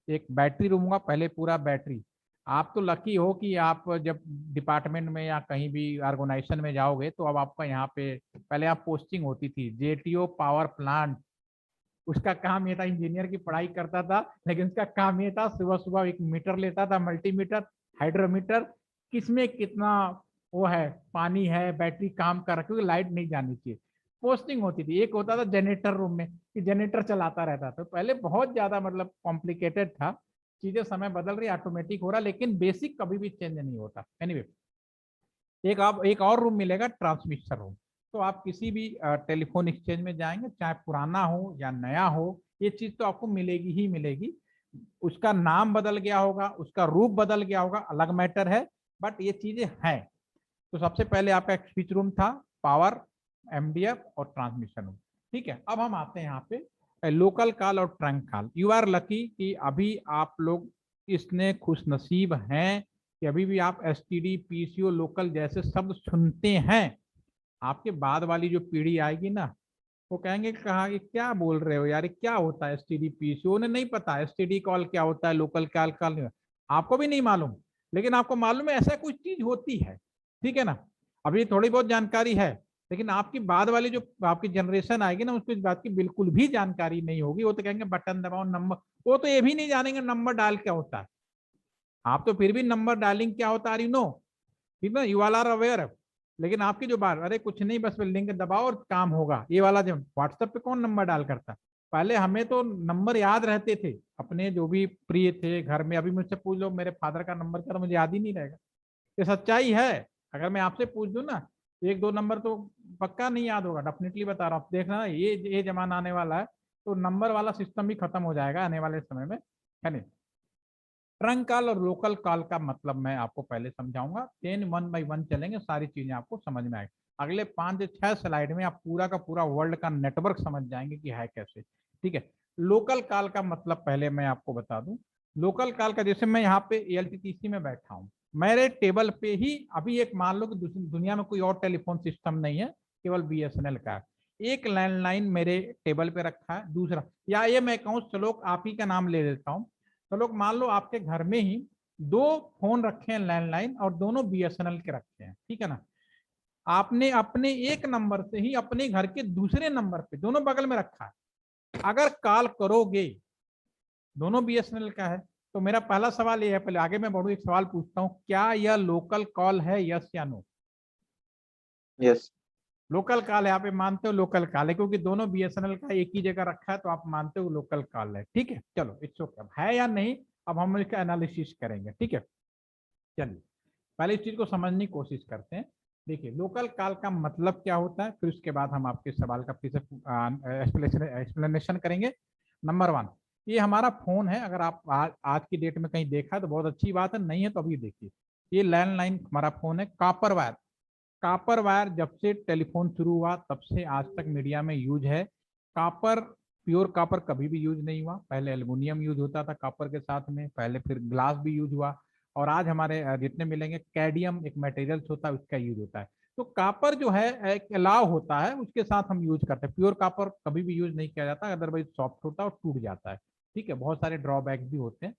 एक बैटरी रूम होगा, पहले पूरा बैटरी। आप तो लकी हो कि आप जब डिपार्टमेंट में या कहीं भी ऑर्गेनाइजेशन में जाओगे तो अब आपका यहाँ पे, पहले आप पोस्टिंग होती थी जेटीओ पावर प्लांट, उसका काम ये था, इंजीनियर की पढ़ाई करता था लेकिन उसका काम ये था सुबह सुबह एक मीटर लेता था, मल्टीमीटर हाइड्रोमीटर, किसमें कितना वो है, पानी है, बैटरी काम कर रहा है, क्योंकि लाइट नहीं जानी चाहिए। पोस्टिंग होती थी। एक होता था जनरेटर रूम में कि जनरेटर चलाता रहता था। पहले बहुत ज्यादा मतलब कॉम्प्लिकेटेड था चीजें, समय बदल रही, ऑटोमेटिक हो रहा, लेकिन बेसिक कभी भी चेंज नहीं होता। एनीवे एक और रूम मिलेगा, ट्रांसमिशन रूम। तो आप किसी भी टेलीफोन एक्सचेंज में जाएंगे, चाहे पुराना हो या नया हो, ये चीज तो आपको मिलेगी ही मिलेगी। उसका नाम बदल गया होगा, उसका रूप बदल गया होगा, अलग मैटर है, बट ये चीजें हैं। तो सबसे पहले आपका एक स्विच रूम था, पावर, एमडीएफ और ट्रांसमिशन रूम। ठीक है, अब हम आते हैं यहाँ पे लोकल कॉल और trunk call. You are lucky कि अभी आप लोग इसने खुश नसीब हैं कि अभी भी आप एसटीडी पीसीओ लोकल जैसे शब्द सुनते हैं। आपके बाद वाली जो पीढ़ी आएगी ना, वो कहेंगे कहा कि क्या बोल रहे हो यार, क्या होता है एसटीडी पीसीओ, उन्हें नहीं पता एसटीडी कॉल क्या होता है, लोकल कॉल कॉल नहीं, आपको भी नहीं मालूम, लेकिन आपको मालूम है ऐसा कुछ चीज होती है, ठीक है ना। अभी थोड़ी बहुत जानकारी है, लेकिन आपकी बाद वाली जो आपकी जनरेशन आएगी ना, उसको इस बात की बिल्कुल भी जानकारी नहीं होगी। वो तो कहेंगे बटन दबाओ नंबर, वो तो ये भी नहीं जानेंगे नंबर डायल क्या होता है। आप तो फिर भी नंबर डायलिंग क्या होता है, यू नो, ठीक है, यू ऑल आर अवेयर। लेकिन आपकी जो बात, अरे कुछ नहीं बस लिंक दबाओ और काम होगा, ये वाला जो व्हाट्सएप पे कौन नंबर डाल करता। पहले हमें तो नंबर याद रहते थे अपने जो भी प्रिय थे घर में। अभी मुझसे पूछ लो मेरे फादर का नंबर क्या, तो मुझे याद ही नहीं रहेगा। ये सच्चाई है। अगर मैं आपसे पूछ दूं ना, एक दो नंबर तो पक्का नहीं याद होगा, डेफिनेटली बता रहा हूँ। देखना ये जमाना आने वाला है तो नंबर वाला सिस्टम भी खत्म हो जाएगा आने वाले समय में, है नहीं। ट्रंक कॉल और लोकल कॉल का मतलब मैं आपको पहले समझाऊंगा, 1 बाय 1 चलेंगे, सारी चीजें आपको समझ में आएगी। अगले 5 से 6 स्लाइड में आप पूरा का पूरा वर्ल्ड का नेटवर्क समझ जाएंगे कि है कैसे, ठीक है। लोकल कॉल का मतलब पहले मैं आपको बता दूं। लोकल कॉल का, जैसे मैं यहाँ पे एलटीटीसी में बैठा हूँ, मेरे टेबल पे ही अभी एक मान लो कि दुनिया में कोई और टेलीफोन सिस्टम नहीं है, केवल बीएसएनएल का है। एक लैंडलाइन मेरे टेबल पे रखा है, दूसरा, या ये मैं कहूँ चलो आप ही का नाम ले लेता हूँ, तो लोग मान लो आपके घर में ही 2 फोन रखे हैं लैंडलाइन और दोनों बीएसएनएल के रखे हैं, ठीक है ना। आपने अपने एक नंबर से ही अपने घर के दूसरे नंबर पे, दोनों बगल में रखा है, अगर कॉल करोगे, दोनों बीएसएनएल का है, तो मेरा पहला सवाल ये है, पहले आगे मैं बढ़ू एक सवाल पूछता हूँ, क्या यह लोकल कॉल है, यस या नो। यस। लोकल कॉल है, आप ये मानते हो लोकल कॉल है, क्योंकि दोनों बीएसएनएल का एक ही जगह रखा है, तो आप मानते हो लोकल कॉल है, ठीक है। चलो इट्स ओके, है या नहीं, अब हम इसका एनालिसिस करेंगे, ठीक है। चलिए पहले इस चीज को समझने की कोशिश करते हैं। देखिए लोकल कॉल का मतलब क्या होता है, फिर उसके बाद हम आपके सवाल का फिर से एक्सप्लेनेशन करेंगे। नंबर 1, ये हमारा फोन है। अगर आप आज की डेट में कहीं देखा तो बहुत अच्छी बात है, नहीं है तो अभी देखिए, ये लैंडलाइन हमारा फोन है, कॉपर वायर। कॉपर वायर जब से टेलीफोन शुरू हुआ तब से आज तक मीडिया में यूज है। कॉपर, प्योर कॉपर कभी भी यूज नहीं हुआ। पहले एल्युमिनियम यूज होता था कॉपर के साथ में, पहले फिर ग्लास भी यूज हुआ, और आज हमारे जितने मिलेंगे कैडियम एक मटेरियल्स होता है उसका यूज होता है। तो कॉपर जो है एक अलाव होता है, उसके साथ हम यूज करते हैं। प्योर कॉपर कभी भी यूज नहीं किया जाता, अदरवाइज सॉफ्ट होता है और टूट जाता है। ठीक है, बहुत सारे ड्रॉबैक्स भी होते हैं।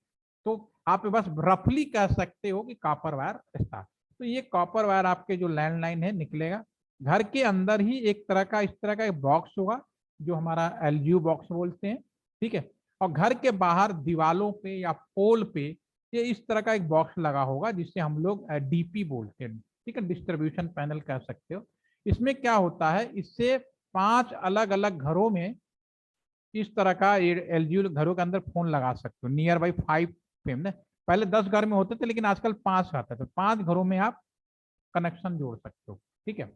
तो आप बस रफली कह सकते हो कि कॉपर वायर ऐसा। तो ये कॉपर वायर आपके जो लैंडलाइन है निकलेगा। घर के अंदर ही एक तरह का इस तरह का एक बॉक्स होगा जो हमारा एलजीयू बॉक्स बोलते हैं। ठीक है, और घर के बाहर दीवालों पे या पोल पे ये इस तरह का एक बॉक्स लगा होगा जिससे हम लोग डीपी बोलते हैं। ठीक है, डिस्ट्रीब्यूशन पैनल कह सकते हो। इसमें क्या होता है, इससे 5 अलग अलग घरों में इस तरह का एलजीयू घरों के अंदर फोन लगा सकते हो, नियर बाई 5 पे। पहले 10 घर में होते थे लेकिन आजकल 5 आता है, तो 5 घरों में आप कनेक्शन जोड़ सकते हो। ठीक है,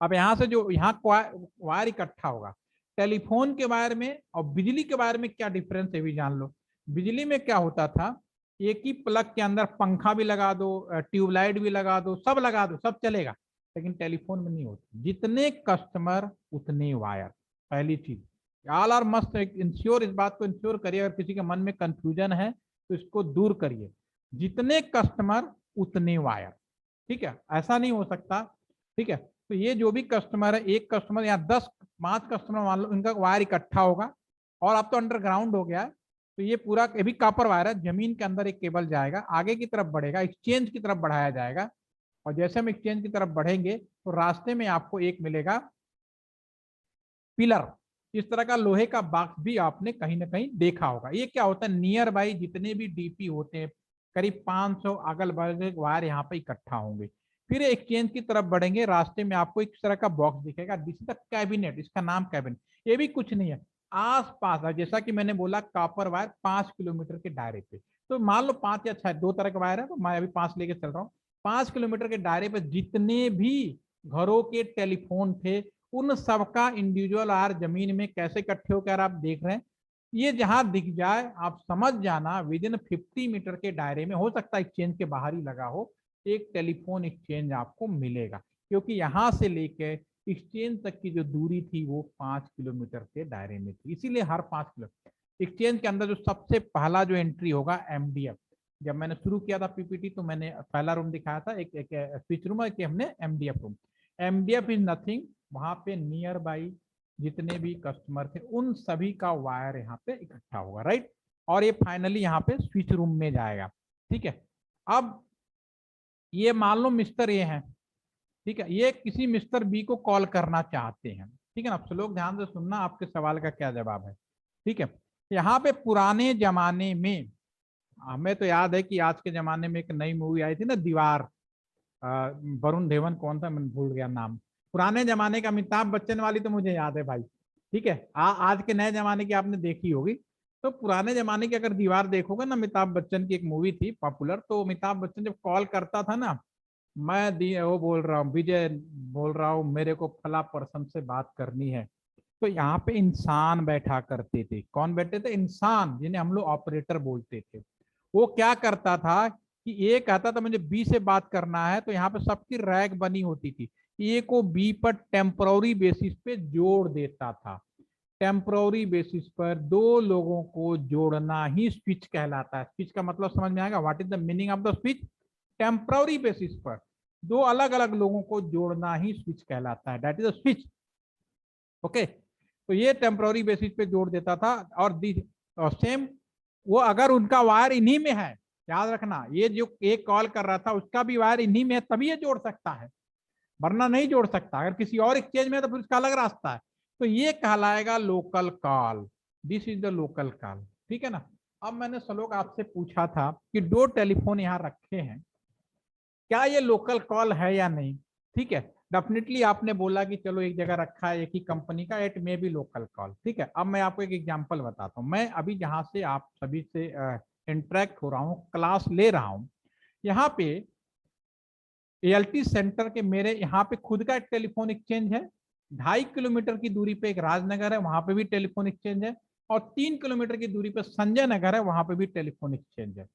अब यहाँ से जो यहाँ वायर इकट्ठा होगा टेलीफोन के वायर में और बिजली के वायर में क्या डिफरेंस है भी जान लो। बिजली में क्या होता था, एक ही प्लग के अंदर पंखा भी लगा दो, ट्यूबलाइट भी लगा दो, सब लगा दो, सब चलेगा। लेकिन टेलीफोन में नहीं होता, जितने कस्टमर उतने वायर। पहली चीज ऑल आर मस्ट इंश्योर, इस बात को इंश्योर करिए, अगर किसी के मन में कंफ्यूजन है तो इसको दूर करिए। जितने कस्टमर उतने वायर। ठीक है, ऐसा नहीं हो सकता। ठीक है, तो ये जो भी कस्टमर है, एक कस्टमर या 5 कस्टमर मान लो, इनका वायर इकट्ठा होगा। और अब तो अंडरग्राउंड हो गया है, तो ये पूरा ये भी कॉपर वायर है, जमीन के अंदर एक केबल जाएगा, आगे की तरफ बढ़ेगा, एक्सचेंज की तरफ बढ़ाया जाएगा। और जैसे हम एक्सचेंज की तरफ बढ़ेंगे तो रास्ते में आपको एक मिलेगा पिलर। इस तरह का लोहे का बॉक्स भी आपने कहीं ना कहीं देखा होगा। ये क्या होता है, नियर बाई जितने भी डीपी होते हैं करीब 500 अगल बगल वायर यहाँ पे इकट्ठा होंगे। फिर एक्सचेंज की तरफ बढ़ेंगे, रास्ते में आपको एक तरह का बॉक्स दिखेगा, दिस इज द कैबिनेट, इसका नाम कैबिनेट। ये भी कुछ नहीं है, आस पास है, जैसा कि मैंने बोला कॉपर वायर 5 किलोमीटर के दायरे पे। तो मान लो 5 या 6 दो तरह के वायर है, तो मैं अभी 5 लेके चल रहा हूँ। 5 किलोमीटर के दायरे पे जितने भी घरों के टेलीफोन थे उन सबका इंडिविजुअल आर जमीन में कैसे इकट्ठे होकर आप देख रहे हैं। ये जहां दिख जाए आप समझ जाना विद इन 50 मीटर के दायरे में, हो सकता है एक्सचेंज के बाहर ही लगा हो, एक टेलीफोन एक्सचेंज आपको मिलेगा। क्योंकि यहां से लेके एक्सचेंज तक की जो दूरी थी वो 5 किलोमीटर के दायरे में थी, इसीलिए हर 5 किलोमीटर एक्सचेंज के अंदर जो सबसे पहला जो एंट्री होगा एमडीएफ। जब मैंने शुरू किया था पीपीटी तो मैंने पहला रूम दिखाया था, एक स्विच रूम, एक हमने MDF room. MDF is nothing, वहां पे नियर बाई जितने भी कस्टमर थे उन सभी का वायर यहाँ पे इकट्ठा होगा, राइट। और ये फाइनली यहाँ पे स्विच रूम में जाएगा। ठीक है, अब ये मान लो मिस्टर ए हैं, ठीक है, ये किसी मिस्टर बी को कॉल करना चाहते हैं। ठीक है ना, आप लोग ध्यान से सुनना आपके सवाल का क्या जवाब है। ठीक है, यहाँ पे पुराने जमाने में, हमें तो याद है कि आज के जमाने में एक नई मूवी आई थी ना दीवार, वरुण धवन कौन था, मैं भूल गया नाम। पुराने जमाने का अमिताभ बच्चन वाली तो मुझे याद है भाई। ठीक है, आज के नए जमाने की आपने देखी होगी। तो पुराने जमाने की अगर दीवार देखोगे ना, अमिताभ बच्चन की एक मूवी थी पॉपुलर, तो अमिताभ बच्चन जब कॉल करता था ना, मैं वो बोल रहा हूँ विजय, बोल रहा हूँ मेरे को फला पर्सन से बात करनी है, तो यहाँ पे इंसान बैठा करते थे। कौन बैठे थे, इंसान, जिन्हें हम लोग ऑपरेटर बोलते थे। वो क्या करता था कि ए कहता था मुझे बी से बात करना है, तो यहाँ पे सबकी रैक बनी होती थी, ए को बी पर टेम्पररी बेसिस पे जोड़ देता था। टेम्पररी बेसिस पर दो लोगों को जोड़ना ही स्विच कहलाता है। स्विच का मतलब समझ में आएगा, what is the meaning of the switch. Temporary basis पर दो अलग अलग लोगों को जोड़ना ही स्विच कहलाता है, that is a switch. Okay, तो ये टेम्पररी बेसिस पे जोड़ देता था। और सेम वो अगर उनका वायर इन्हीं में है, याद रखना, ये जो एक कॉल कर रहा था उसका भी वायर इन्हीं में है, तभी ये जोड़ सकता है, वरना नहीं जोड़ सकता। अगर किसी और एक्सचेंज में है तो फिर उसका अलग रास्ता है। तो ये कहलाएगा local call, this is the local call. ठीक है ना। अब मैंने सलोक आपसे पूछा था कि 2 टेलीफोन यहाँ रखे हैं, क्या ये लोकल कॉल है या नहीं। ठीक है, डेफिनेटली आपने बोला कि चलो एक जगह रखा है एक ही कंपनी का, it may be local call. ठीक है, अब मैं आपको एक एग्जांपल बताता हूँ। मैं अभी जहां से आप सभी से इंटरेक्ट हो रहा हूँ, क्लास ले रहा हूँ, यहाँ पे ALT सेंटर के मेरे यहाँ पे खुद का एक टेलीफोन एक्सचेंज है, 2.5 किलोमीटर की दूरी पे एक राजनगर है, वहां पे भी टेलीफोन एक्सचेंज है, और 3 किलोमीटर की दूरी पे संजय नगर है, वहां पे भी टेलीफोन एक्सचेंज है।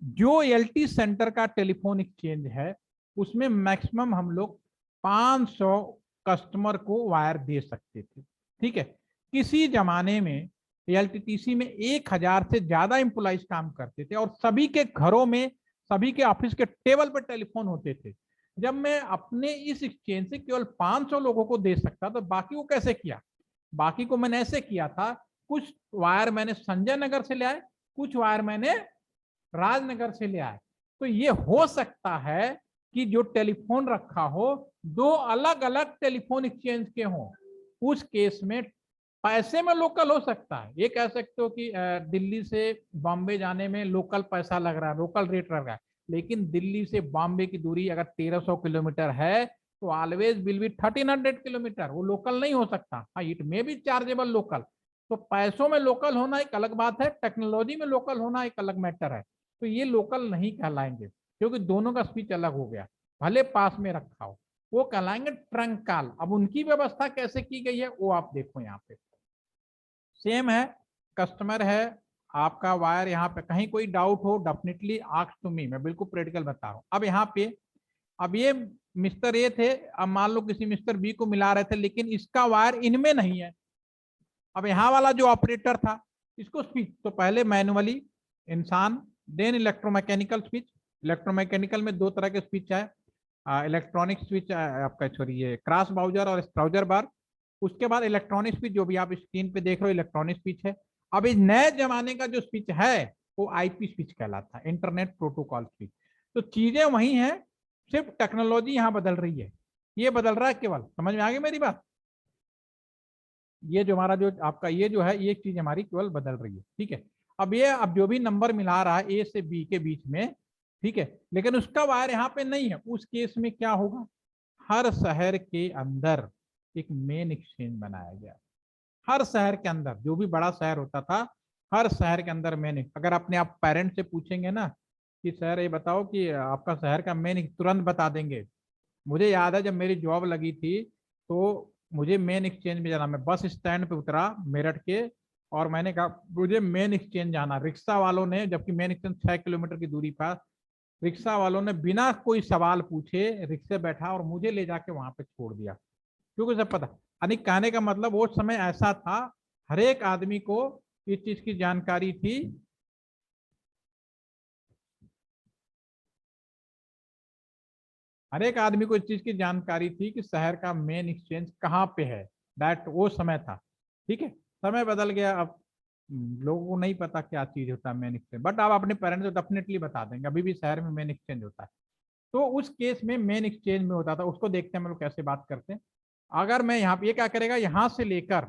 जो ALT सेंटर का टेलीफोन एक्सचेंज है उसमें मैक्सिमम हम लोग 500 कस्टमर को वायर दे सकते थे, ठीक है। किसी जमाने में ALTTC में 1000 से ज्यादा एम्प्लॉइज काम करते थे और सभी के घरों में, सभी के ऑफिस के टेबल पर टेलीफोन होते थे। जब मैं अपने इस एक्सचेंज से केवल 500 लोगों को दे सकता तो बाकी को कैसे किया? बाकी को मैंने ऐसे किया था, कुछ वायर मैंने संजय नगर से ले आए, कुछ वायर मैंने राजनगर से ले आए। तो ये हो सकता है कि जो टेलीफोन रखा हो दो अलग अलग टेलीफोन एक्सचेंज के हों, उस केस में पैसे में लोकल हो सकता है। ये कह सकते हो कि दिल्ली से बॉम्बे जाने में लोकल पैसा लग रहा है, लोकल रेट लग रहा है, लेकिन दिल्ली से बॉम्बे की दूरी अगर 1300 किलोमीटर है तो ऑलवेज विल बी 1300 किलोमीटर, वो लोकल नहीं हो सकता। हाँ, it may be chargeable local. तो पैसों में लोकल होना एक अलग बात है, टेक्नोलॉजी में लोकल होना एक अलग मैटर है। तो ये लोकल नहीं कहलाएंगे क्योंकि दोनों का स्पीच अलग हो गया, भले पास में रखा हो, वो कहलाएंगे ट्रंक कॉल। अब उनकी व्यवस्था कैसे की गई है वो आप देखो, यहाँ पे सेम है, कस्टमर है, आपका वायर यहाँ पे, कहीं कोई डाउट हो डेफिनेटली आस्क टू मी, मैं बिल्कुल प्रैक्टिकल बता रहा हूँ। अब यहाँ पे, अब ये मिस्टर ए थे, अब मान लो किसी मिस्टर बी को मिला रहे थे लेकिन इसका वायर इनमें नहीं है। अब यहाँ वाला जो ऑपरेटर था इसको स्विच, तो पहले मैनुअली इंसान, देन इलेक्ट्रोमैकेनिकल स्विच। इलेक्ट्रोमैकेनिकल में दो तरह के स्विच है, इलेक्ट्रॉनिक स्विच आपका छोड़िए क्रॉस बाउजर और स्ट्राउजर बार। उसके बाद इलेक्ट्रॉनिक स्विच जो भी आप स्क्रीन पे देख रहे हो इलेक्ट्रॉनिक स्विच है। अब इस नए जमाने का जो स्विच है वो IP स्विच कहलाता है, इंटरनेट प्रोटोकॉल स्विच। तो चीजें वही हैं, सिर्फ टेक्नोलॉजी यहाँ बदल रही है, ये बदल रहा है केवल। समझ में आ गई मेरी बात? ये जो हमारा जो आपका ये जो है ये चीज हमारी केवल बदल रही है, ठीक है। अब ये अब जो भी नंबर मिला रहा है A से B के बीच में, ठीक है, लेकिन उसका वायर यहाँ पे नहीं है, उस केस में क्या होगा? हर शहर के अंदर एक मेन एक्सचेंज बनाया गया। हर शहर के अंदर, जो भी बड़ा शहर होता था हर शहर के अंदर मेन, अगर अपने आप पेरेंट्स से पूछेंगे ना कि सर ये बताओ कि आपका शहर का मेन, तुरंत बता देंगे। मुझे याद है जब मेरी जॉब लगी थी तो मुझे मेन एक्सचेंज में जाना, मैं बस स्टैंड पे उतरा मेरठ के और मैंने कहा मुझे मेन एक्सचेंज जाना। रिक्शा वालों ने, जबकि मेन एक्सचेंज 6 किलोमीटर की दूरी पर, रिक्शा वालों ने बिना कोई सवाल पूछे रिक्शे बैठा और मुझे ले जाके वहां पे छोड़ दिया, क्योंकि सब पता। यानी कहने का मतलब वो समय ऐसा था, हर एक आदमी को इस चीज की जानकारी थी। हर एक आदमी को इस चीज की जानकारी थी कि शहर का मेन एक्सचेंज कहाँ पे है। दैट वो समय था, ठीक है। समय बदल गया, अब लोगों को नहीं पता क्या चीज होता है मेन एक्सचेंज, बट आप अपने पेरेंट्स को डेफिनेटली बता देंगे अभी भी शहर में मेन एक्सचेंज होता है। तो उस केस में मेन एक्सचेंज में होता था, उसको देखते हैं हम लोग कैसे बात करते हैं। अगर मैं यहाँ पे, ये क्या करेगा, यहाँ से लेकर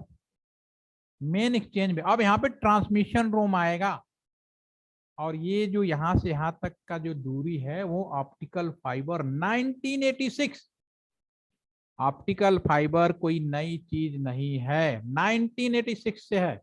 मेन एक्सचेंज में, अब यहाँ पे ट्रांसमिशन रूम आएगा और ये जो यहाँ से यहाँ तक का जो दूरी है वो ऑप्टिकल फाइबर 1986। ऑप्टिकल फाइबर कोई नई चीज नहीं है, 1986 से है,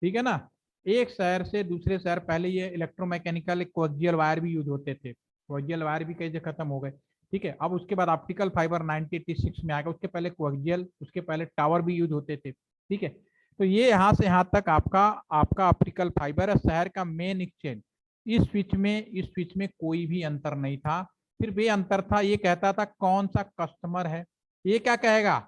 ठीक है ना। एक शहर से दूसरे शहर, पहले ये इलेक्ट्रोमैकेनिकल कोएक्सियल वायर भी यूज होते थे, कोएक्सियल वायर भी कई जगह खत्म हो गए, ठीक है। अब उसके बाद ऑप्टिकल फाइबर 1986 में आ गया, उसके पहले कोएक्सियल, उसके पहले टावर भी यूज होते थे, ठीक है। तो ये यहाँ से यहाँ तक आपका आपका ऑप्टिकल फाइबर है, शहर का मेन एक्सचेंज। इस स्विच में कोई भी अंतर नहीं था, सिर्फ ये अंतर था, ये कहता था कौन सा कस्टमर है। ये क्या कहेगा,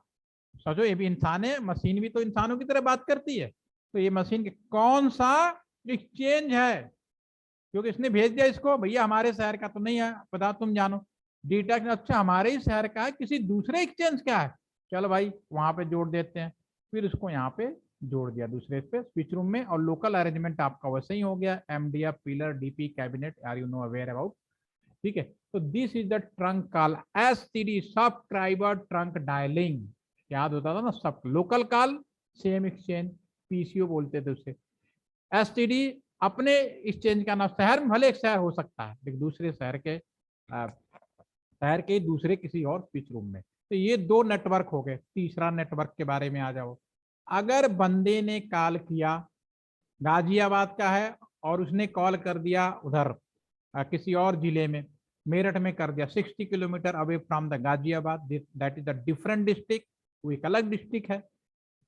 सोचो ये भी इंसान है, मशीन भी तो इंसानों की तरह बात करती है। तो ये मशीन के कौन सा एक्सचेंज है, क्योंकि इसने भेज दिया इसको, भैया हमारे शहर का तो नहीं है, पता तुम जानो डेटा। अच्छा हमारे ही शहर का है, किसी दूसरे एक्सचेंज का है, चलो भाई वहां पे जोड़ देते हैं। फिर उसको यहाँ पे जोड़ दिया दूसरे पे स्विच रूम में, और लोकल अरेंजमेंट आपका वैसे ही हो गया, MDF, pillar, DP, cabinet, are you no aware about, ठीक है। तो this is the trunk call, STD, subscriber trunk dialling. याद होता था ना सब, local call same exchange, PCO बोलते थे उसे। STD अपने एक्सचेंज का नाम, शहर में भले एक शहर हो सकता है लेकिन दूसरे शहर के दूसरे किसी और स्विच रूम में। तो ये दो नेटवर्क हो गए। तीसरा नेटवर्क के बारे में आ जाओ, अगर बंदे ने कॉल किया, गाजियाबाद का है और उसने कॉल कर दिया उधर किसी और जिले में, मेरठ में कर दिया 60 kilometre away from the Ghaziabad, that is the different district, वो एक अलग डिस्ट्रिक्ट है।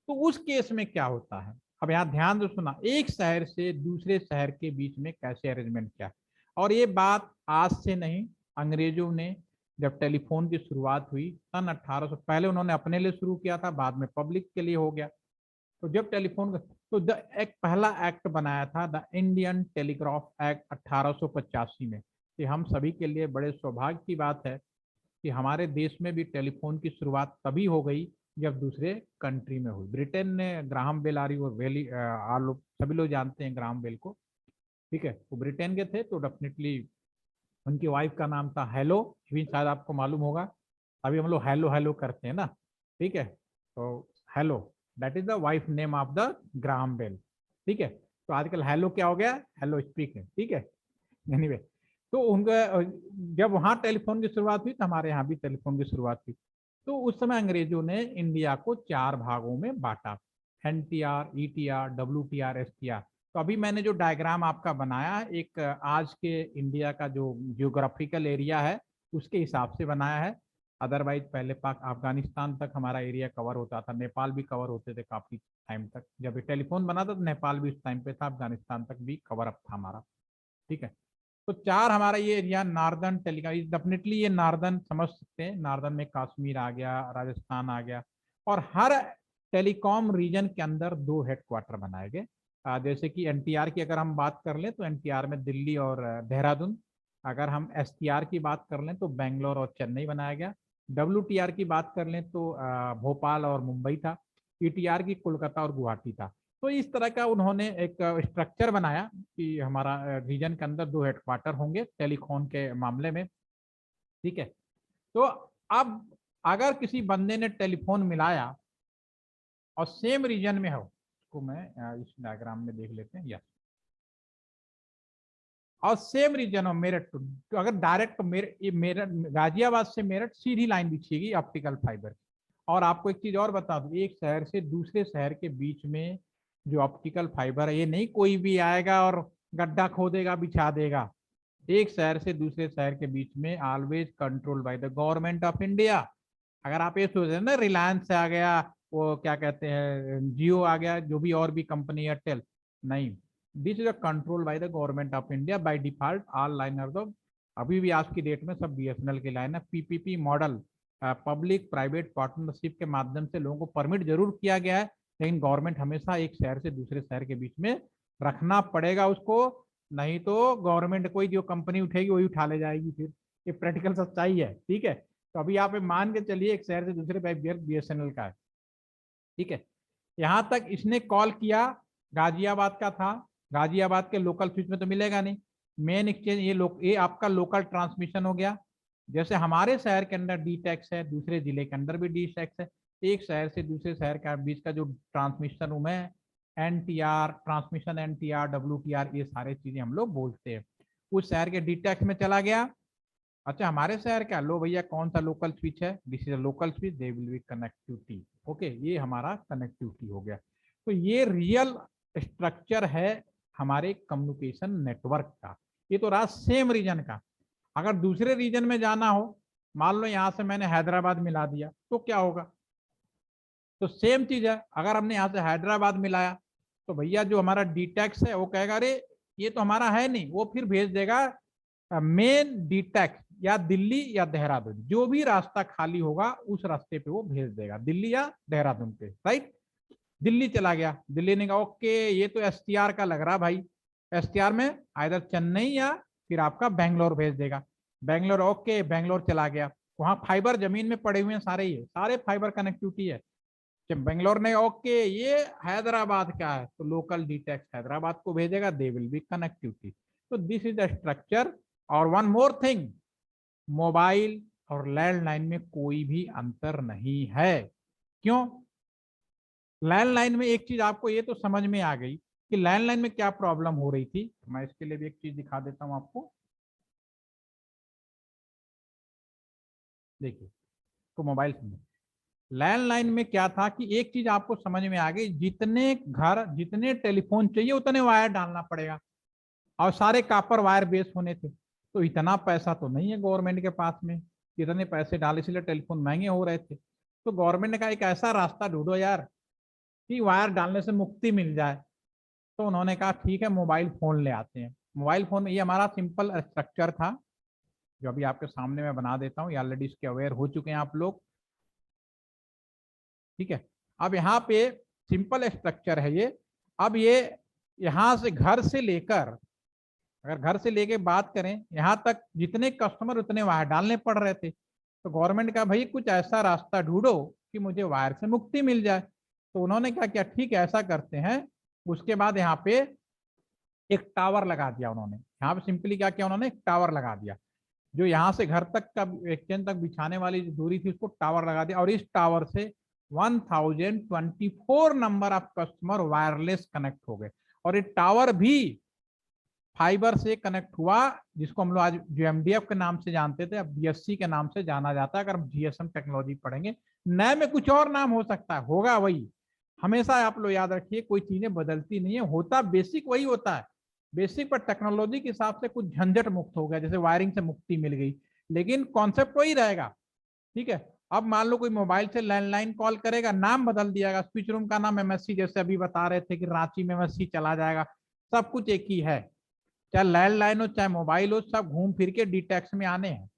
तो उस केस में क्या होता है, अब यहाँ ध्यान से सुना, एक शहर से दूसरे शहर के बीच में कैसे अरेंजमेंट किया। और ये बात आज से नहीं, अंग्रेजों ने जब टेलीफोन की शुरुआत हुई सन 1800, पहले उन्होंने अपने लिए शुरू किया था, बाद में पब्लिक के लिए हो गया। तो जब टेलीफोन तो एक पहला एक्ट बनाया था द इंडियन टेलीग्राफ एक्ट 1885 में। कि हम सभी के लिए बड़े सौभाग्य की बात है कि हमारे देश में भी टेलीफोन की शुरुआत तभी हो गई जब दूसरे कंट्री में हुई। ब्रिटेन ने ग्राहम बेल, आरी और वेली लोग सभी लोग जानते हैं ग्राहम बेल को, ठीक है, वो ब्रिटेन के थे। तो डेफिनेटली उनकी वाइफ का नाम था हेलो, भी शायद आपको मालूम होगा, अभी हम लोग हेलो हेलो करते हैं ना, ठीक है, तो hello that is the wife name of the Graham Bell, ठीक है। तो आजकल हेलो क्या हो गया, हेलो स्पीक है, ठीक है। एनीवे, तो उनका जब वहाँ टेलीफोन की शुरुआत हुई तो हमारे यहाँ भी टेलीफोन की शुरुआत हुई। तो उस समय अंग्रेजों ने इंडिया को 4 भागों में बांटा, NTR, ETR, WTR, STR। तो अभी मैंने जो डायग्राम आपका बनाया, एक आज के इंडिया का जो जियोग्राफिकल एरिया है उसके हिसाब से बनाया है। अदरवाइज पहले पाक अफगानिस्तान तक हमारा एरिया कवर होता था, नेपाल भी कवर होते थे काफी टाइम तक। जब ये टेलीफोन बना था तो नेपाल भी उस टाइम पे था, अफगानिस्तान तक भी कवर अप था हमारा, ठीक है। तो 4 हमारा ये एरिया नार्दर्न टेलीकॉम, डेफिनेटली ये नार्दर्न समझ सकते हैं, नार्दर्न में कश्मीर आ गया, राजस्थान आ गया। और हर टेलीकॉम रीजन के अंदर 2 हेडक्वार्टर बनाए गए। जैसे कि NTR की अगर हम बात कर लें तो NTR में दिल्ली और देहरादून। अगर हम STR की बात कर लें तो बेंगलोर और चेन्नई बनाया गया। WTR की बात कर लें तो भोपाल और मुंबई था। ETR की कोलकाता और गुवाहाटी था। तो इस तरह का उन्होंने एक स्ट्रक्चर बनाया कि हमारा रीजन के अंदर 2 हेडक्वार्टर होंगे टेलीकॉम के मामले में, ठीक है। तो अब अगर किसी बंदे ने टेलीफोन मिलाया और सेम रीजन में हो, इसको मैं इस डायग्राम में देख लेते हैं, यस, और सेम रीजन हो मेरठ तो अगर डायरेक्ट मेरठ गाजियाबाद से मेरठ सीधी लाइन बिछेगी ऑप्टिकल फाइबर। और आपको एक चीज और बता दूं, एक शहर से दूसरे शहर के बीच में जो ऑप्टिकल फाइबर है, ये नहीं कोई भी आएगा और गड्ढा खोदेगा बिछा देगा। एक शहर से दूसरे शहर के बीच में always control by the government of India. अगर आप ये सोच रहे ना रिलायंस आ गया, वो क्या कहते हैं जियो आ गया, जो भी और भी कंपनी एयरटेल, नहीं, this is a control by the government of India by default all liners of. अभी भी आज की डेट में सब BSNL की लाइन है। PPP model, public private partnership के माध्यम से लोगों को परमिट जरूर किया गया है, लेकिन गवर्नमेंट हमेशा एक शहर से दूसरे शहर के बीच में रखना पड़ेगा उसको, नहीं तो गवर्नमेंट कोई जो कंपनी उठेगी वही उठा ले जाएगी फिर। ये प्रैक्टिकल सच्चाई है, ठीक है। तो अभी आप मान के चलिए एक शहर से दूसरे पे BSNL का है, ठीक है। यहां तक इसने कॉल किया, गाजियाबाद का था, गाजियाबाद के लोकल स्विच में तो मिलेगा नहीं, मेन एक्सचेंज ये आपका लोकल ट्रांसमिशन हो गया। जैसे हमारे शहर के अंदर DTEX है, दूसरे जिले के अंदर भी DTEX है। एक शहर से दूसरे शहर के बीच का जो ट्रांसमिशन रूम है, NTR ट्रांसमिशन, NTR, WTR, ये सारे चीजें हम लोग बोलते हैं। उस शहर के DTEX में चला गया। अच्छा, हमारे शहर क्या, लो भैया कौन सा लोकल स्विच है, this is a local switch, they will be connectivity, okay, ये हमारा कनेक्टिविटी हो गया। तो ये रियल स्ट्रक्चर है हमारे कम्युनिकेशन नेटवर्क का। ये तो रहा सेम रीजन का। अगर दूसरे रीजन में जाना हो, मान लो यहाँ से मैंने हैदराबाद मिला दिया तो क्या होगा, तो सेम चीज है। अगर हमने यहाँ से हैदराबाद मिलाया तो भैया जो हमारा DTEX है वो कहेगा अरे ये तो हमारा है नहीं, वो फिर भेज देगा मेन DTEX या दिल्ली या देहरादून, जो भी रास्ता खाली होगा उस रास्ते पे वो भेज देगा, दिल्ली या देहरादून पे, राइट। दिल्ली चला गया, दिल्ली ने कहा ओके ये तो STR का लग रहा भाई, STR में आइधर चेन्नई या फिर आपका बेंगलोर भेज देगा। बेंगलोर, ओके बेंगलोर चला गया, वहां फाइबर जमीन में पड़े हुए हैं सारे, ही सारे फाइबर कनेक्टिविटी है। जब बेंगलोर ने ओके ये हैदराबाद का है तो लोकल DTEX हैदराबाद को भेजेगा, दे विल बी कनेक्टिविटी। तो दिस इज द स्ट्रक्चर। और वन मोर थिंग, मोबाइल और लैंडलाइन में कोई भी अंतर नहीं है। क्यों? लैंडलाइन में एक चीज आपको ये तो समझ में आ गई कि लैंडलाइन में क्या प्रॉब्लम हो रही थी। मैं इसके लिए भी एक चीज दिखा देता हूं आपको, देखिए, तो मोबाइल से लैंडलाइन में क्या था कि एक चीज आपको समझ में आ गई, जितने घर जितने टेलीफोन चाहिए उतने वायर डालना पड़ेगा, और सारे कापर वायर बेस होने थे। तो इतना पैसा तो नहीं है गवर्नमेंट के पास में, इतने पैसे डाले, इसलिए टेलीफोन महंगे हो रहे थे। तो गवर्नमेंट ने कहा एक ऐसा रास्ता ढूंढो यार कि वायर डालने से मुक्ति मिल जाए। तो उन्होंने कहा ठीक है मोबाइल फोन ले आते हैं। मोबाइल फोन, ये हमारा सिंपल स्ट्रक्चर था जो अभी आपके सामने मैं बना देता हूँ, ये ऑलरेडी इसके अवेयर हो चुके हैं आप लोग, ठीक है। अब यहाँ पे सिंपल स्ट्रक्चर है ये। अब ये यहाँ से घर से लेकर, अगर घर से लेके बात करें यहाँ तक जितने कस्टमर उतने वायर डालने पड़ रहे थे। तो गवर्नमेंट का भाई कुछ ऐसा रास्ता ढूंढो कि मुझे वायर से मुक्ति मिल जाए। तो उन्होंने क्या किया, ठीक है ऐसा करते हैं। उसके बाद यहाँ पे एक टावर लगा दिया उन्होंने। यहाँ पे सिंपली क्या किया उन्होंने, एक टावर लगा दिया। जो यहाँ से घर तक का एक्सचेंज तक बिछाने वाली जो दूरी थी उसको टावर लगा दिया, और इस टावर से 1024 number of customer wireless connect हो गए। और ये टावर भी फाइबर से कनेक्ट हुआ, जिसको हम लोग आज जीएमडीएफ के नाम से जानते थे, अब बीएससी के नाम से जाना जाता है। अगर हम जीएसएम टेक्नोलॉजी पढ़ेंगे, नए में कुछ और नाम हो सकता है, होगा वही। हमेशा आप लोग याद रखिए कोई चीजें बदलती नहीं है, होता बेसिक वही होता है। बेसिक पर टेक्नोलॉजी के हिसाब से कुछ झंझट मुक्त हो गया, जैसे वायरिंग से मुक्ति मिल गई, लेकिन कॉन्सेप्ट वही रहेगा, ठीक है। अब मान लो कोई मोबाइल से लैंडलाइन कॉल करेगा, नाम बदल दिया, स्विच रूम का नाम एमएससी, जैसे अभी बता रहे थे कि रांची में एमएससी चला जाएगा, सब कुछ एक ही है। चाहे लैंडलाइन हो चाहे मोबाइल हो, सब घूम फिर के डीटेक्स में आने हैं।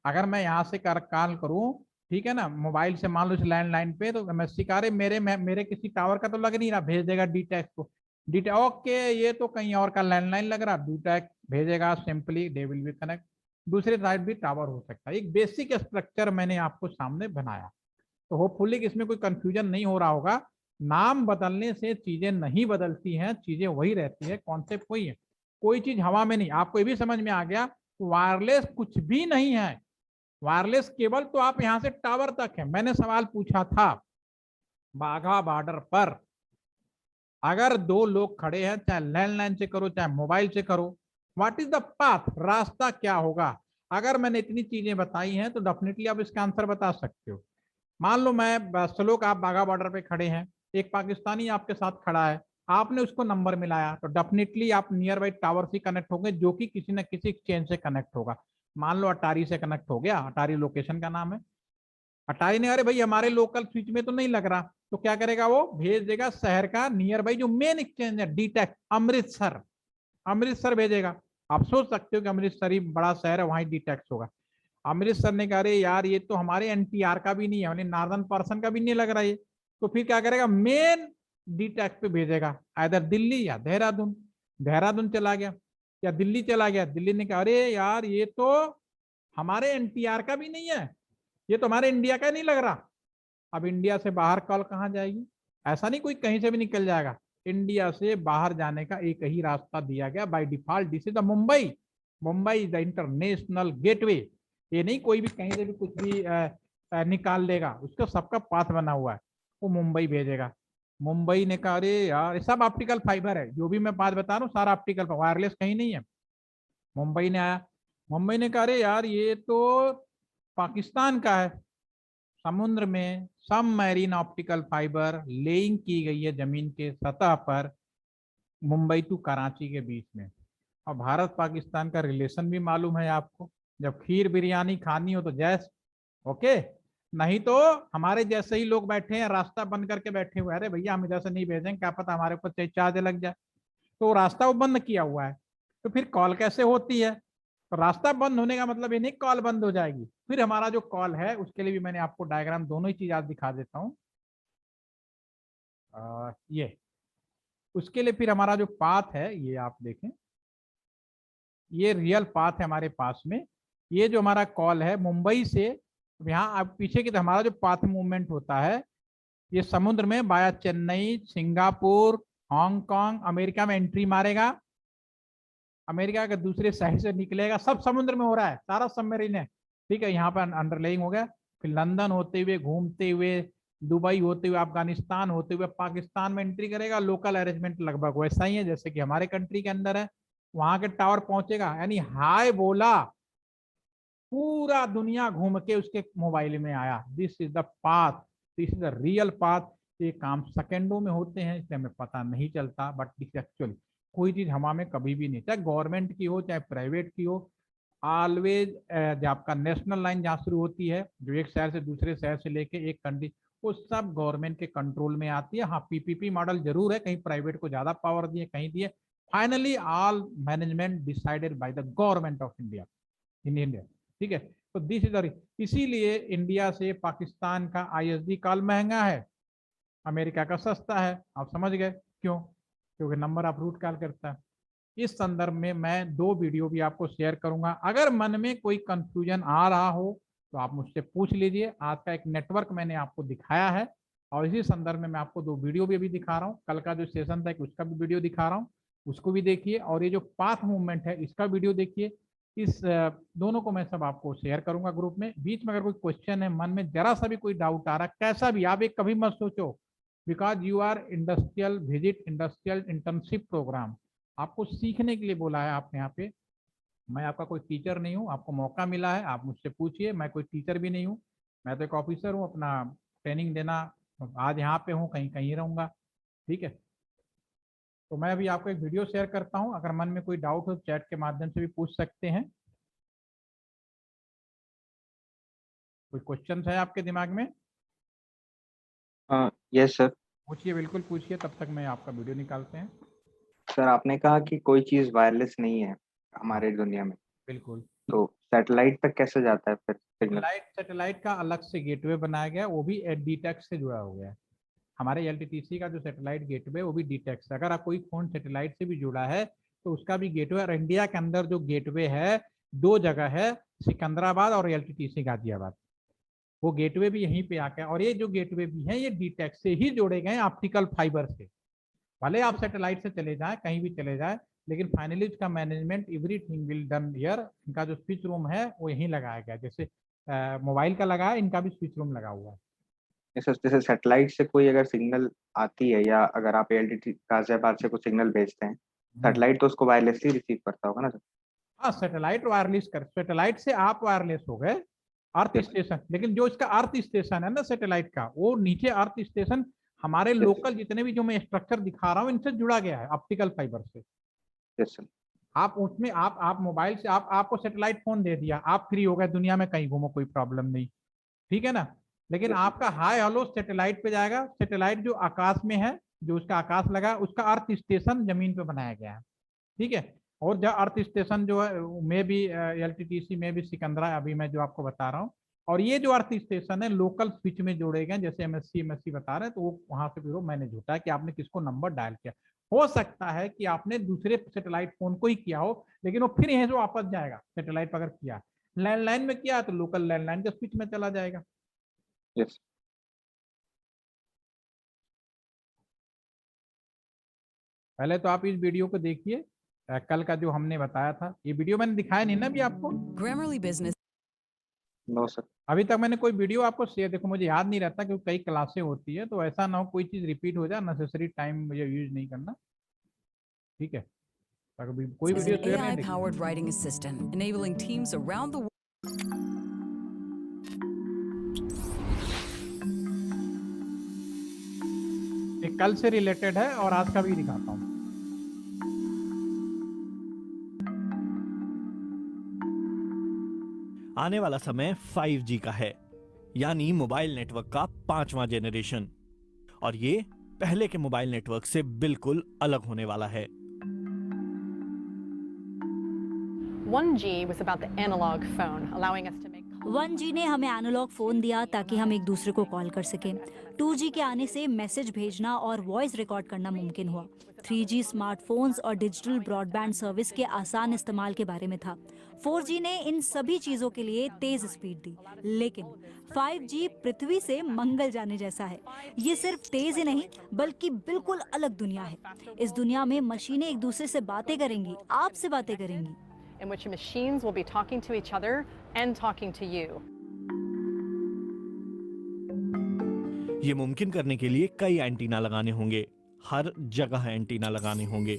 अगर मैं यहाँ से कॉल करूँ, ठीक है ना, मोबाइल से मान लो लैंडलाइन पे, तो एमएससी का मेरे किसी टावर का तो लग नहीं रहा, भेज देगा डीटेक्स को। डीटेक्स ओके, ये तो कहीं और का लैंडलाइन लग रहा, डीटेक्स भेजेगा, simply they will be connect. दूसरे साइड भी टावर हो सकता है। एक बेसिक स्ट्रक्चर मैंने आपको सामने बनाया, तो होपफुली इसमें कोई कंफ्यूजन नहीं हो रहा होगा। नाम बदलने से चीजें नहीं बदलती हैं, चीजें वही रहती है, कॉन्सेप्ट वही है, कोई चीज हवा में नहीं। आपको ये भी समझ में आ गया, वायरलेस कुछ भी नहीं है। वायरलेस केबल तो आप यहां से टावर तक है। मैंने सवाल पूछा था, बाघा बॉर्डर पर अगर दो लोग खड़े हैं, चाहे लैंडलाइन से करो चाहे मोबाइल से करो, व्हाट इज द पाथ, रास्ता क्या होगा। अगर मैंने इतनी चीजें बताई हैं तो डेफिनेटली आप इसका आंसर बता सकते हो। मान लो मैं सलोक, आप बाघा बॉर्डर पे खड़े हैं, एक पाकिस्तानी आपके साथ खड़ा है, आपने उसको नंबर मिलाया, तो डेफिनेटली आप नियर बाई टावर से कनेक्ट होंगे, जो कि किसी न किसी एक्सचेंज से कनेक्ट होगा। मान लो अटारी से कनेक्ट हो गया, अटारी लोकेशन का नाम है। अटारी ने, अरे भाई हमारे लोकल स्विच में तो नहीं लग रहा, तो क्या करेगा, वो भेज देगा शहर का नियर बाई जो मेन एक्सचेंज है डीटेक, अमृतसर, अमृतसर भेजेगा। आप सोच सकते हो कि अमृतसर ही बड़ा शहर है, वहां डीटेक्स होगा। अमृतसर ने कहा, अरे यार ये तो हमारे एनटीआर का भी नहीं है, नॉर्दर्न पर्सन का भी नहीं लग रहा है, तो फिर क्या करेगा, मेन डीटेक्स पे भेजेगा, इधर दिल्ली या देहरादून। देहरादून चला गया या दिल्ली चला गया, दिल्ली ने कहा अरे यार ये तो हमारे एनटीआर का भी नहीं है, ये तो हमारे इंडिया का नहीं लग रहा। अब इंडिया से बाहर कॉल कहाँ जाएगी, ऐसा नहीं कोई कहीं से भी निकल जाएगा। इंडिया से बाहर जाने का एक ही रास्ता दिया गया by default, this is the Mumbai. Mumbai is the international gateway. ये नहीं कोई भी कहीं से भी कुछ भी निकाल लेगा, उसका सबका पाथ बना हुआ है, वो मुंबई भेजेगा। मुंबई ने कहा अरे यार ये सब ऑप्टिकल फाइबर है, जो भी मैं बात बता रहा हूँ सारा ऑप्टिकल, वायरलेस कहीं नहीं है। मुंबई ने आया, मुंबई ने कहा अरे यार ये तो पाकिस्तान का है, समुद्र में सब मैरीन ऑप्टिकल फाइबर लेइंग की गई है जमीन के सतह पर, मुंबई टू कराची के बीच में। और भारत पाकिस्तान का रिलेशन भी मालूम है आपको, जब खीर बिरयानी खानी हो तो जैस ओके, नहीं तो हमारे जैसे ही लोग बैठे हैं रास्ता बंद करके बैठे हुए, अरे भैया हम इधर से नहीं भेजेंगे, क्या पता हमारे ऊपर चार्ज लग जाए, तो रास्ता वो बंद किया हुआ है। तो फिर कॉल कैसे होती है, तो रास्ता बंद होने का मतलब ये नहीं कॉल बंद हो जाएगी। फिर हमारा जो कॉल है उसके लिए भी मैंने आपको डायग्राम दोनों ही चीज आज दिखा देता हूँ। ये उसके लिए फिर हमारा जो पाथ है ये आप देखें, ये रियल पाथ है हमारे पास में। ये जो हमारा कॉल है मुंबई से, यहाँ आप पीछे की तो हमारा जो पाथ मूवमेंट होता है, ये समुद्र में बाया चेन्नई, सिंगापुर, हांगकांग, अमेरिका में एंट्री मारेगा, अमेरिका के दूसरे साइड से निकलेगा, सब समुद्र में हो रहा है, सारा सबमरीन है, ठीक है। यहाँ पर अंडरलेइंग हो गया, फिर लंदन होते हुए घूमते हुए, दुबई होते हुए, अफगानिस्तान होते हुए पाकिस्तान में एंट्री करेगा। लोकल अरेंजमेंट लगभग वैसा ही है जैसे कि हमारे कंट्री के अंदर है। वहां के टावर पहुंचेगा, यानी हाय बोला, पूरा दुनिया घूम के उसके मोबाइल में आया। This is the path, this is the real path. ये काम सेकेंडों में होते हैं, इसलिए हमें पता नहीं चलता, बट दिस एक्चुअली कोई चीज हवा में कभी भी नहीं, चाहे गवर्नमेंट की हो चाहे प्राइवेट की हो, ऑलवेज जो आपका नेशनल लाइन जहाँ शुरू होती है, जो एक शहर से दूसरे शहर से लेके एक कंट्री, वो सब गवर्नमेंट के कंट्रोल में आती है। हाँ, पीपीपी मॉडल जरूर है, कहीं प्राइवेट को ज्यादा पावर दिए, कहीं दिए। Finally all management decided by the government of India in India. ठीक है, तो दिस इज, इसीलिए इंडिया से पाकिस्तान का आईएसडी कॉल महंगा है, अमेरिका का सस्ता है। आप समझ गए क्यों? क्योंकि नंबर ऑफ रूट कॉल करता है। इस संदर्भ में मैं 2 वीडियो भी आपको शेयर करूंगा। अगर मन में कोई कंफ्यूजन आ रहा हो तो आप मुझसे पूछ लीजिए। आज का एक नेटवर्क मैंने आपको दिखाया है, और इसी संदर्भ में मैं आपको 2 वीडियो भी अभी दिखा रहा हूँ। कल का जो सेशन था उसका भी वीडियो दिखा रहा हूँ, उसको भी देखिए। और ये जो पाथ मूवमेंट है इसका वीडियो देखिए। इस दोनों को मैं सब आपको शेयर करूंगा ग्रुप में। बीच में अगर कोई क्वेश्चन है, मन में जरा सा भी कोई डाउट आ रहा, कैसा भी, आप एक कभी मत सोचो, because you are industrial visit, industrial internship programme, आपको सीखने के लिए बोला है आप यहाँ पे। मैं आपका कोई टीचर नहीं हूँ, आपको मौका मिला है, आप मुझसे पूछिए। मैं कोई टीचर भी नहीं हूँ, मैं तो एक ऑफिसर हूँ, अपना ट्रेनिंग देना। आज यहाँ पे हूँ, कहीं कहीं रहूँगा। ठीक है, तो मैं अभी आपको एक वीडियो शेयर करता हूँ। अगर मन में कोई डाउट हो चैट के माध्यम से भी पूछ सकते हैं। कोई क्वेश्चन है आपके दिमाग में? Yes sir. पूछिए, बिल्कुल पूछिए, तब तक मैं आपका वीडियो निकालते हैं। सर आपने कहा कि कोई चीज़ वायरलेस नहीं है हमारे दुनिया में, बिल्कुल। तो सैटेलाइट तक कैसे जाता है फिर सिग्नल? सैटेलाइट का अलग से गेटवे बनाया गया, वो भी डीटेक्स से जुड़ा हुआ है। हमारे एलटीटीसी का जो सैटेलाइट गेटवे वो भी डीटेक्स। अगर आप कोई फोन सैटेलाइट से भी जुड़ा है तो उसका भी गेटवे, और इंडिया के अंदर जो गेटवे है 2 जगह है, सिकंदराबाद और एलटीटीसी गाजियाबाद। वो गेटवे भी यहीं पे आके, और ये जो गेटवे भी है ये डीटेक्स से ही जोड़े गए ऑप्टिकल फाइबर से। भले आप सैटेलाइट से चले जाए, कहीं भी चले जाए, लेकिन फाइनली इसका management everything will done here. इनका जो स्विच रूम है वो यहीं लगाया गया, जैसे मोबाइल का लगा है, इनका भी स्विच रूम लगा हुआ है। जैसे सैटेलाइट से कोई अगर सिग्नल आती है, या अगर आप एलटीटी गाजियाबाद से कुछ सिग्नल भेजते हैं, सैटेलाइट तो उसको वायरलेसली रिसीव करता होगा ना सर? हाँ, सैटेलाइट वायरलेस कर, सैटेलाइट से आप वायरलेस हो गए अर्थ स्टेशन, लेकिन जो इसका अर्थ स्टेशन है ना सैटेलाइट का, वो नीचे अर्थ स्टेशन हमारे लोकल जितने भी जो मैं स्ट्रक्चर दिखा रहा हूँ इनसे जुड़ा गया है ऑप्टिकल फाइबर से। Yes sir. आप उसमें आप मोबाइल से आपको सैटेलाइट फोन दे दिया, आप फ्री हो गए, दुनिया में कहीं घूमो, कोई प्रॉब्लम नहीं। ठीक है ना? लेकिन आपका हाई हेलो सैटेलाइट पे जाएगा। सैटेलाइट जो आकाश में है, जो उसका आकाश लगा, उसका अर्थ स्टेशन जमीन पे बनाया गया है। ठीक है, और जो अर्थ स्टेशन जो है में भी एलटीटीसी में भी सिकंदरा, अभी मैं जो आपको बता रहा हूँ। और ये जो अर्थ स्टेशन है लोकल स्विच में जोड़े गए, जैसे एमएससी बता रहे हैं, तो वो वहां से फिर वो मैनेज होता है कि आपने किसको नंबर डायल किया। हो सकता है कि आपने दूसरे सैटेलाइट फोन को ही किया हो, लेकिन वो फिर यहीं से वापस जाएगा। सैटेलाइट पर अगर किया, लैंडलाइन में किया तो लोकल लैंडलाइन के स्विच में चला जाएगा। यस। पहले तो आप इस वीडियो को देखिए, कल का जो हमने बताया था। ये वीडियो मैंने दिखाया नहीं ना अभी आपको? Grammarly Business no sir. अभी तक मैंने कोई वीडियो आपको शेयर, देखो मुझे याद नहीं रहता क्योंकि कई क्लासें होती है, तो ऐसा ना हो कोई चीज रिपीट हो जाए, नेसेसरी टाइम मुझे यूज नहीं करना। ठीक है, अभी कोई is वीडियो an शेयर नहीं देखी। AI-powered writing assistant, enabling teams around the world. ये कल से रिलेटेड है और आज का भी दिखाता हूँ। आने वाला समय 5G का है, यानी मोबाइल नेटवर्क का 5वां जेनरेशन। और ये पहले के मोबाइल नेटवर्क से बिल्कुल अलग होने वाला है। 1G was about the analog phone, allowing us to make 1G ने हमें एनालॉग फोन दिया ताकि हम एक दूसरे को कॉल कर सकें। 2G के आने से मैसेज भेजना और वॉइस रिकॉर्ड करना मुमकिन हुआ। 3G स्मार्टफोन्स और डिजिटल ब्रॉडबैंड सर्विस के आसान इस्तेमाल के बारे में था। 4G ने इन सभी चीजों के लिए तेज स्पीड दी। लेकिन 5G पृथ्वी से मंगल जाने जैसा है। ये सिर्फ तेज ही नहीं बल्कि बिल्कुल अलग दुनिया है। इस दुनिया में मशीनें एक दूसरे से बातें करेंगी, आपसे बातें करेंगी। in which machines will be talking to each other and talking to you. ये मुमकिन करने के लिए कई एंटीना लगाने होंगे, हर जगह एंटीना लगाने होंगे।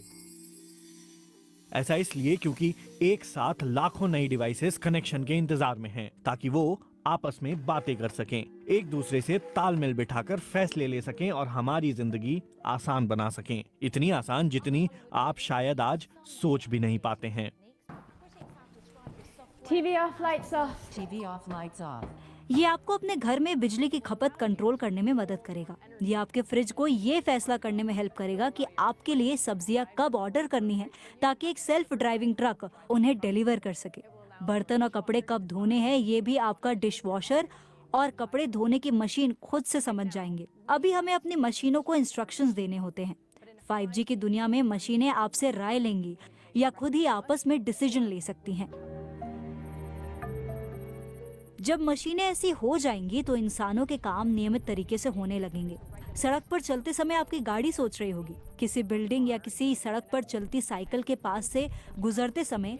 ऐसा इसलिए क्योंकि एक साथ लाखों नई डिवाइसेस कनेक्शन के इंतजार में हैं, ताकि वो आपस में बातें कर सकें, एक दूसरे से तालमेल बिठाकर फैसले ले सकें और हमारी जिंदगी आसान बना सकें। इतनी आसान जितनी आप शायद आज सोच भी नहीं पाते हैं। TV off, lights off. TV off, lights off. ये आपको अपने घर में बिजली की खपत कंट्रोल करने में मदद करेगा। ये आपके फ्रिज को ये फैसला करने में हेल्प करेगा कि आपके लिए सब्जियां कब ऑर्डर करनी है, ताकि एक सेल्फ ड्राइविंग ट्रक उन्हें डिलीवर कर सके। बर्तन और कपड़े कब धोने हैं ये भी आपका डिश वॉशर और कपड़े धोने की मशीन खुद से समझ जाएंगे। अभी हमें अपनी मशीनों को इंस्ट्रक्शंस देने होते हैं। 5G की दुनिया में मशीनें आपसे राय लेंगी या खुद ही आपस में डिसीजन ले सकती हैं। जब मशीनें ऐसी हो जाएंगी तो इंसानों के काम नियमित तरीके से होने लगेंगे। सड़क पर चलते समय आपकी गाड़ी सोच रही होगी, किसी बिल्डिंग या किसी सड़क पर चलती साइकिल के पास से गुजरते समय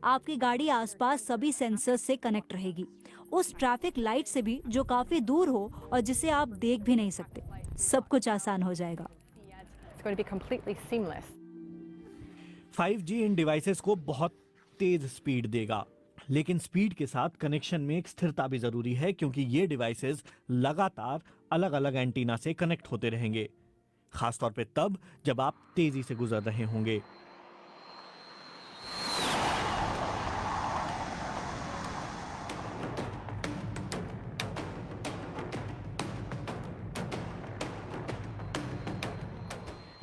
आपकी गाड़ी आसपास सभी सेंसर्स से कनेक्ट रहेगी, उस ट्रैफिक लाइट से भी जो काफी दूर हो और जिसे आप देख भी नहीं सकते। सब कुछ आसान हो जाएगा। It's going to be completely seamless. 5G in devices को बहुत तेज स्पीड देगा, लेकिन स्पीड के साथ कनेक्शन में एक स्थिरता भी जरूरी है, क्योंकि ये डिवाइसेस लगातार अलग अलग एंटीना से कनेक्ट होते रहेंगे, खासतौर पे तब जब आप तेजी से गुजर रहे होंगे।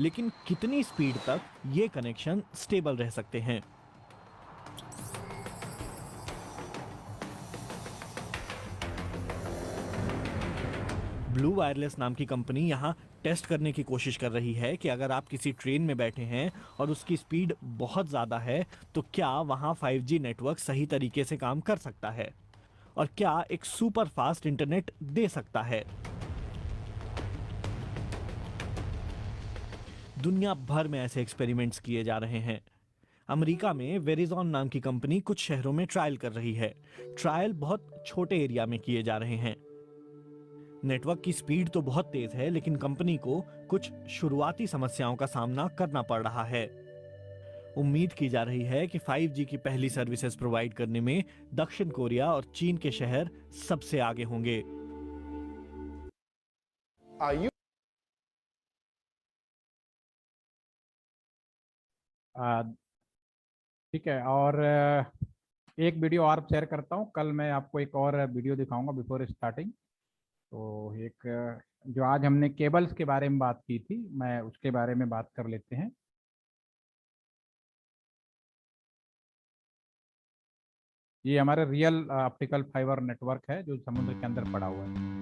लेकिन कितनी स्पीड तक ये कनेक्शन स्टेबल रह सकते हैं? ब्लू वायरलेस नाम की कंपनी यहां टेस्ट करने की कोशिश कर रही है कि अगर आप किसी ट्रेन में बैठे हैं और उसकी स्पीड बहुत ज़्यादा है तो क्या वहां 5G नेटवर्क सही तरीके से काम कर सकता है और क्या एक सुपर फास्ट इंटरनेट दे सकता है। दुनिया भर में ऐसे एक्सपेरिमेंट्स किए जा रहे हैं। अमेरिका में वेरिजॉन नाम की कंपनी कुछ शहरों में ट्रायल कर रही है। ट्रायल बहुत छोटे एरिया में किए जा रहे हैं। नेटवर्क की स्पीड तो बहुत तेज है, लेकिन कंपनी को कुछ शुरुआती समस्याओं का सामना करना पड़ रहा है। उम्मीद की जा रही है कि 5G की पहली सर्विसेज प्रोवाइड करने में दक्षिण कोरिया और चीन के शहर सबसे आगे होंगे। ठीक है, और एक वीडियो और शेयर करता हूँ। कल मैं आपको एक और वीडियो दिखाऊंगा बिफोर स्टार्टिंग। तो एक जो आज हमने केबल्स के बारे में बात की थी, मैं उसके बारे में बात कर लेते हैं। ये हमारे रियल ऑप्टिकल फाइबर नेटवर्क है जो समुद्र के अंदर पड़ा हुआ है।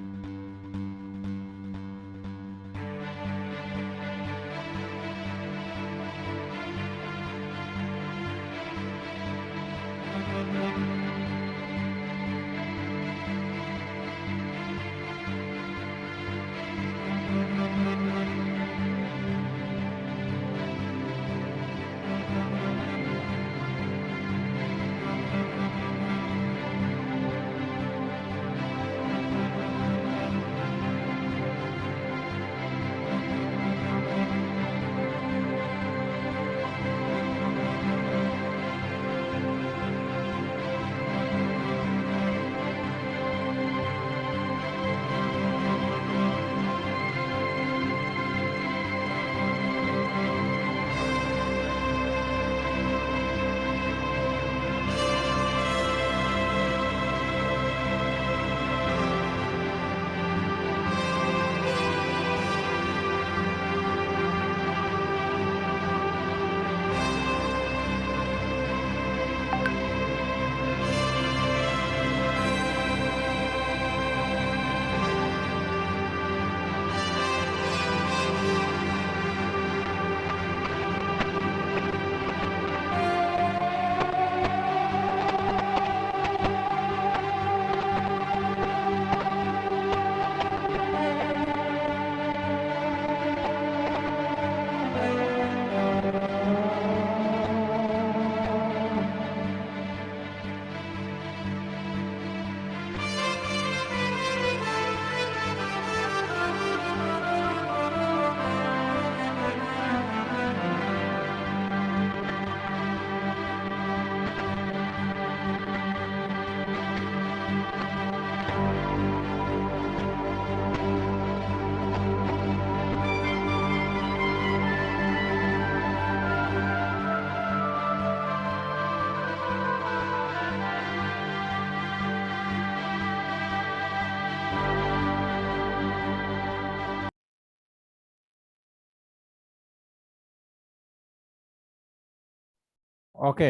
ओके,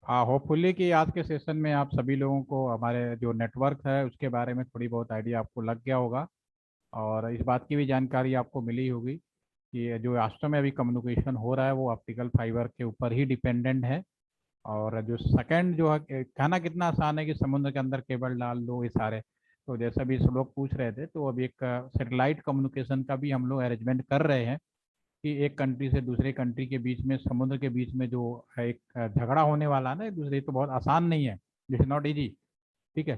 हाँ, होपफुली कि आज के सेशन में आप सभी लोगों को हमारे जो नेटवर्क है उसके बारे में थोड़ी बहुत आइडिया आपको लग गया होगा, और इस बात की भी जानकारी आपको मिली होगी कि जो वास्तव में अभी कम्युनिकेशन हो रहा है वो ऑप्टिकल फाइबर के ऊपर ही डिपेंडेंट है। और जो सेकंड जो है, कहना कितना आसान है कि समुद्र के अंदर केबल डाल दो ये सारे, तो जैसा भी सब लोग पूछ रहे थे, तो अभी एक सेटेलाइट कम्युनिकेशन का भी हम लोग अरेंजमेंट कर रहे हैं कि एक कंट्री से दूसरे कंट्री के बीच में, समुद्र के बीच में जो एक झगड़ा होने वाला है ना एक दूसरे, तो बहुत आसान नहीं है, दिस इज नॉट इजी। ठीक है,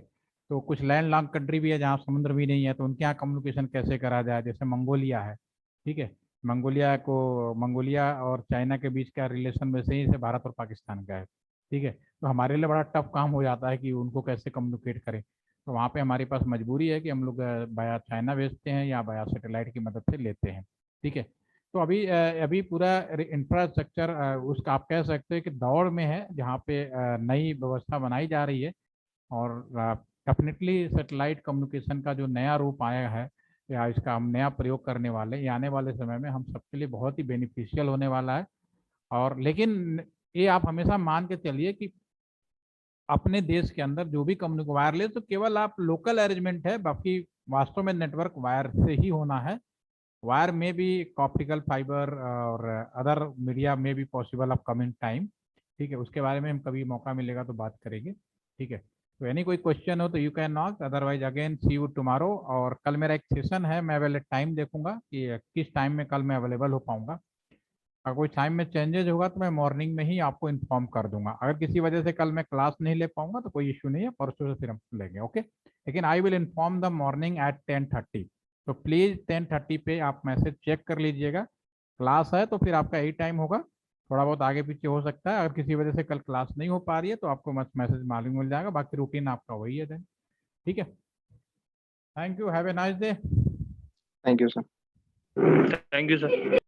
तो कुछ लैंड लॉक कंट्री भी है जहाँ समुद्र भी नहीं है, तो उनके यहाँ कम्युनिकेशन कैसे करा जाए, जैसे मंगोलिया है। ठीक है, मंगोलिया और चाइना के बीच का रिलेशन वैसे ही से भारत और पाकिस्तान का है। ठीक है, तो हमारे लिए बड़ा टफ काम हो जाता है कि उनको कैसे कम्युनिकेट करें, तो वहाँ पे हमारे पास मजबूरी है कि हम लोग बाया चाइना भेजते हैं या बाया सैटेलाइट की मदद से लेते हैं। ठीक है, तो अभी पूरा इंफ्रास्ट्रक्चर उसका आप कह सकते हैं कि दौड़ में है, जहाँ पे नई व्यवस्था बनाई जा रही है, और डेफिनेटली सेटेलाइट कम्युनिकेशन का जो नया रूप आया है या इसका हम नया प्रयोग करने वाले हैं, ये आने वाले समय में हम सबके लिए बहुत ही बेनिफिशियल होने वाला है। और लेकिन ये आप हमेशा मान के चलिए कि अपने देश के अंदर जो भी कम्युनिकेशन वायरलेस तो केवल आप लोकल अरेंजमेंट है, बाकी वास्तव में नेटवर्क वायर से ही होना है। वायर में भी ऑप्टिकल फाइबर और अदर मीडिया में भी पॉसिबल ऑफ कमिंग टाइम। ठीक है, उसके बारे में हम कभी मौका मिलेगा तो बात करेंगे। ठीक है, तो एनी कोई क्वेश्चन हो तो you can knock, otherwise again see you tomorrow. और कल मेरा एक सेशन है, मैं पहले टाइम देखूंगा कि किस टाइम में कल मैं अवेलेबल हो पाऊंगा। अगर कोई टाइम में चेंजेस होगा तो मैं मॉर्निंग में ही आपको इन्फॉर्म कर दूंगा। अगर किसी वजह से कल मैं क्लास नहीं ले पाऊंगा तो कोई इशू नहीं है, परसों से फिर हम लेंगे। ओके, लेकिन I will inform the morning at 10:30। तो प्लीज़ 10:30 पे आप मैसेज चेक कर लीजिएगा। क्लास है तो फिर आपका यही टाइम होगा, थोड़ा बहुत आगे पीछे हो सकता है। अगर किसी वजह से कल क्लास नहीं हो पा रही है तो आपको मैसेज मालूम मिल जाएगा, बाकी रूटीन आपका वही है then। ठीक है, thank you, have a nice day. Thank you sir. Thank you sir.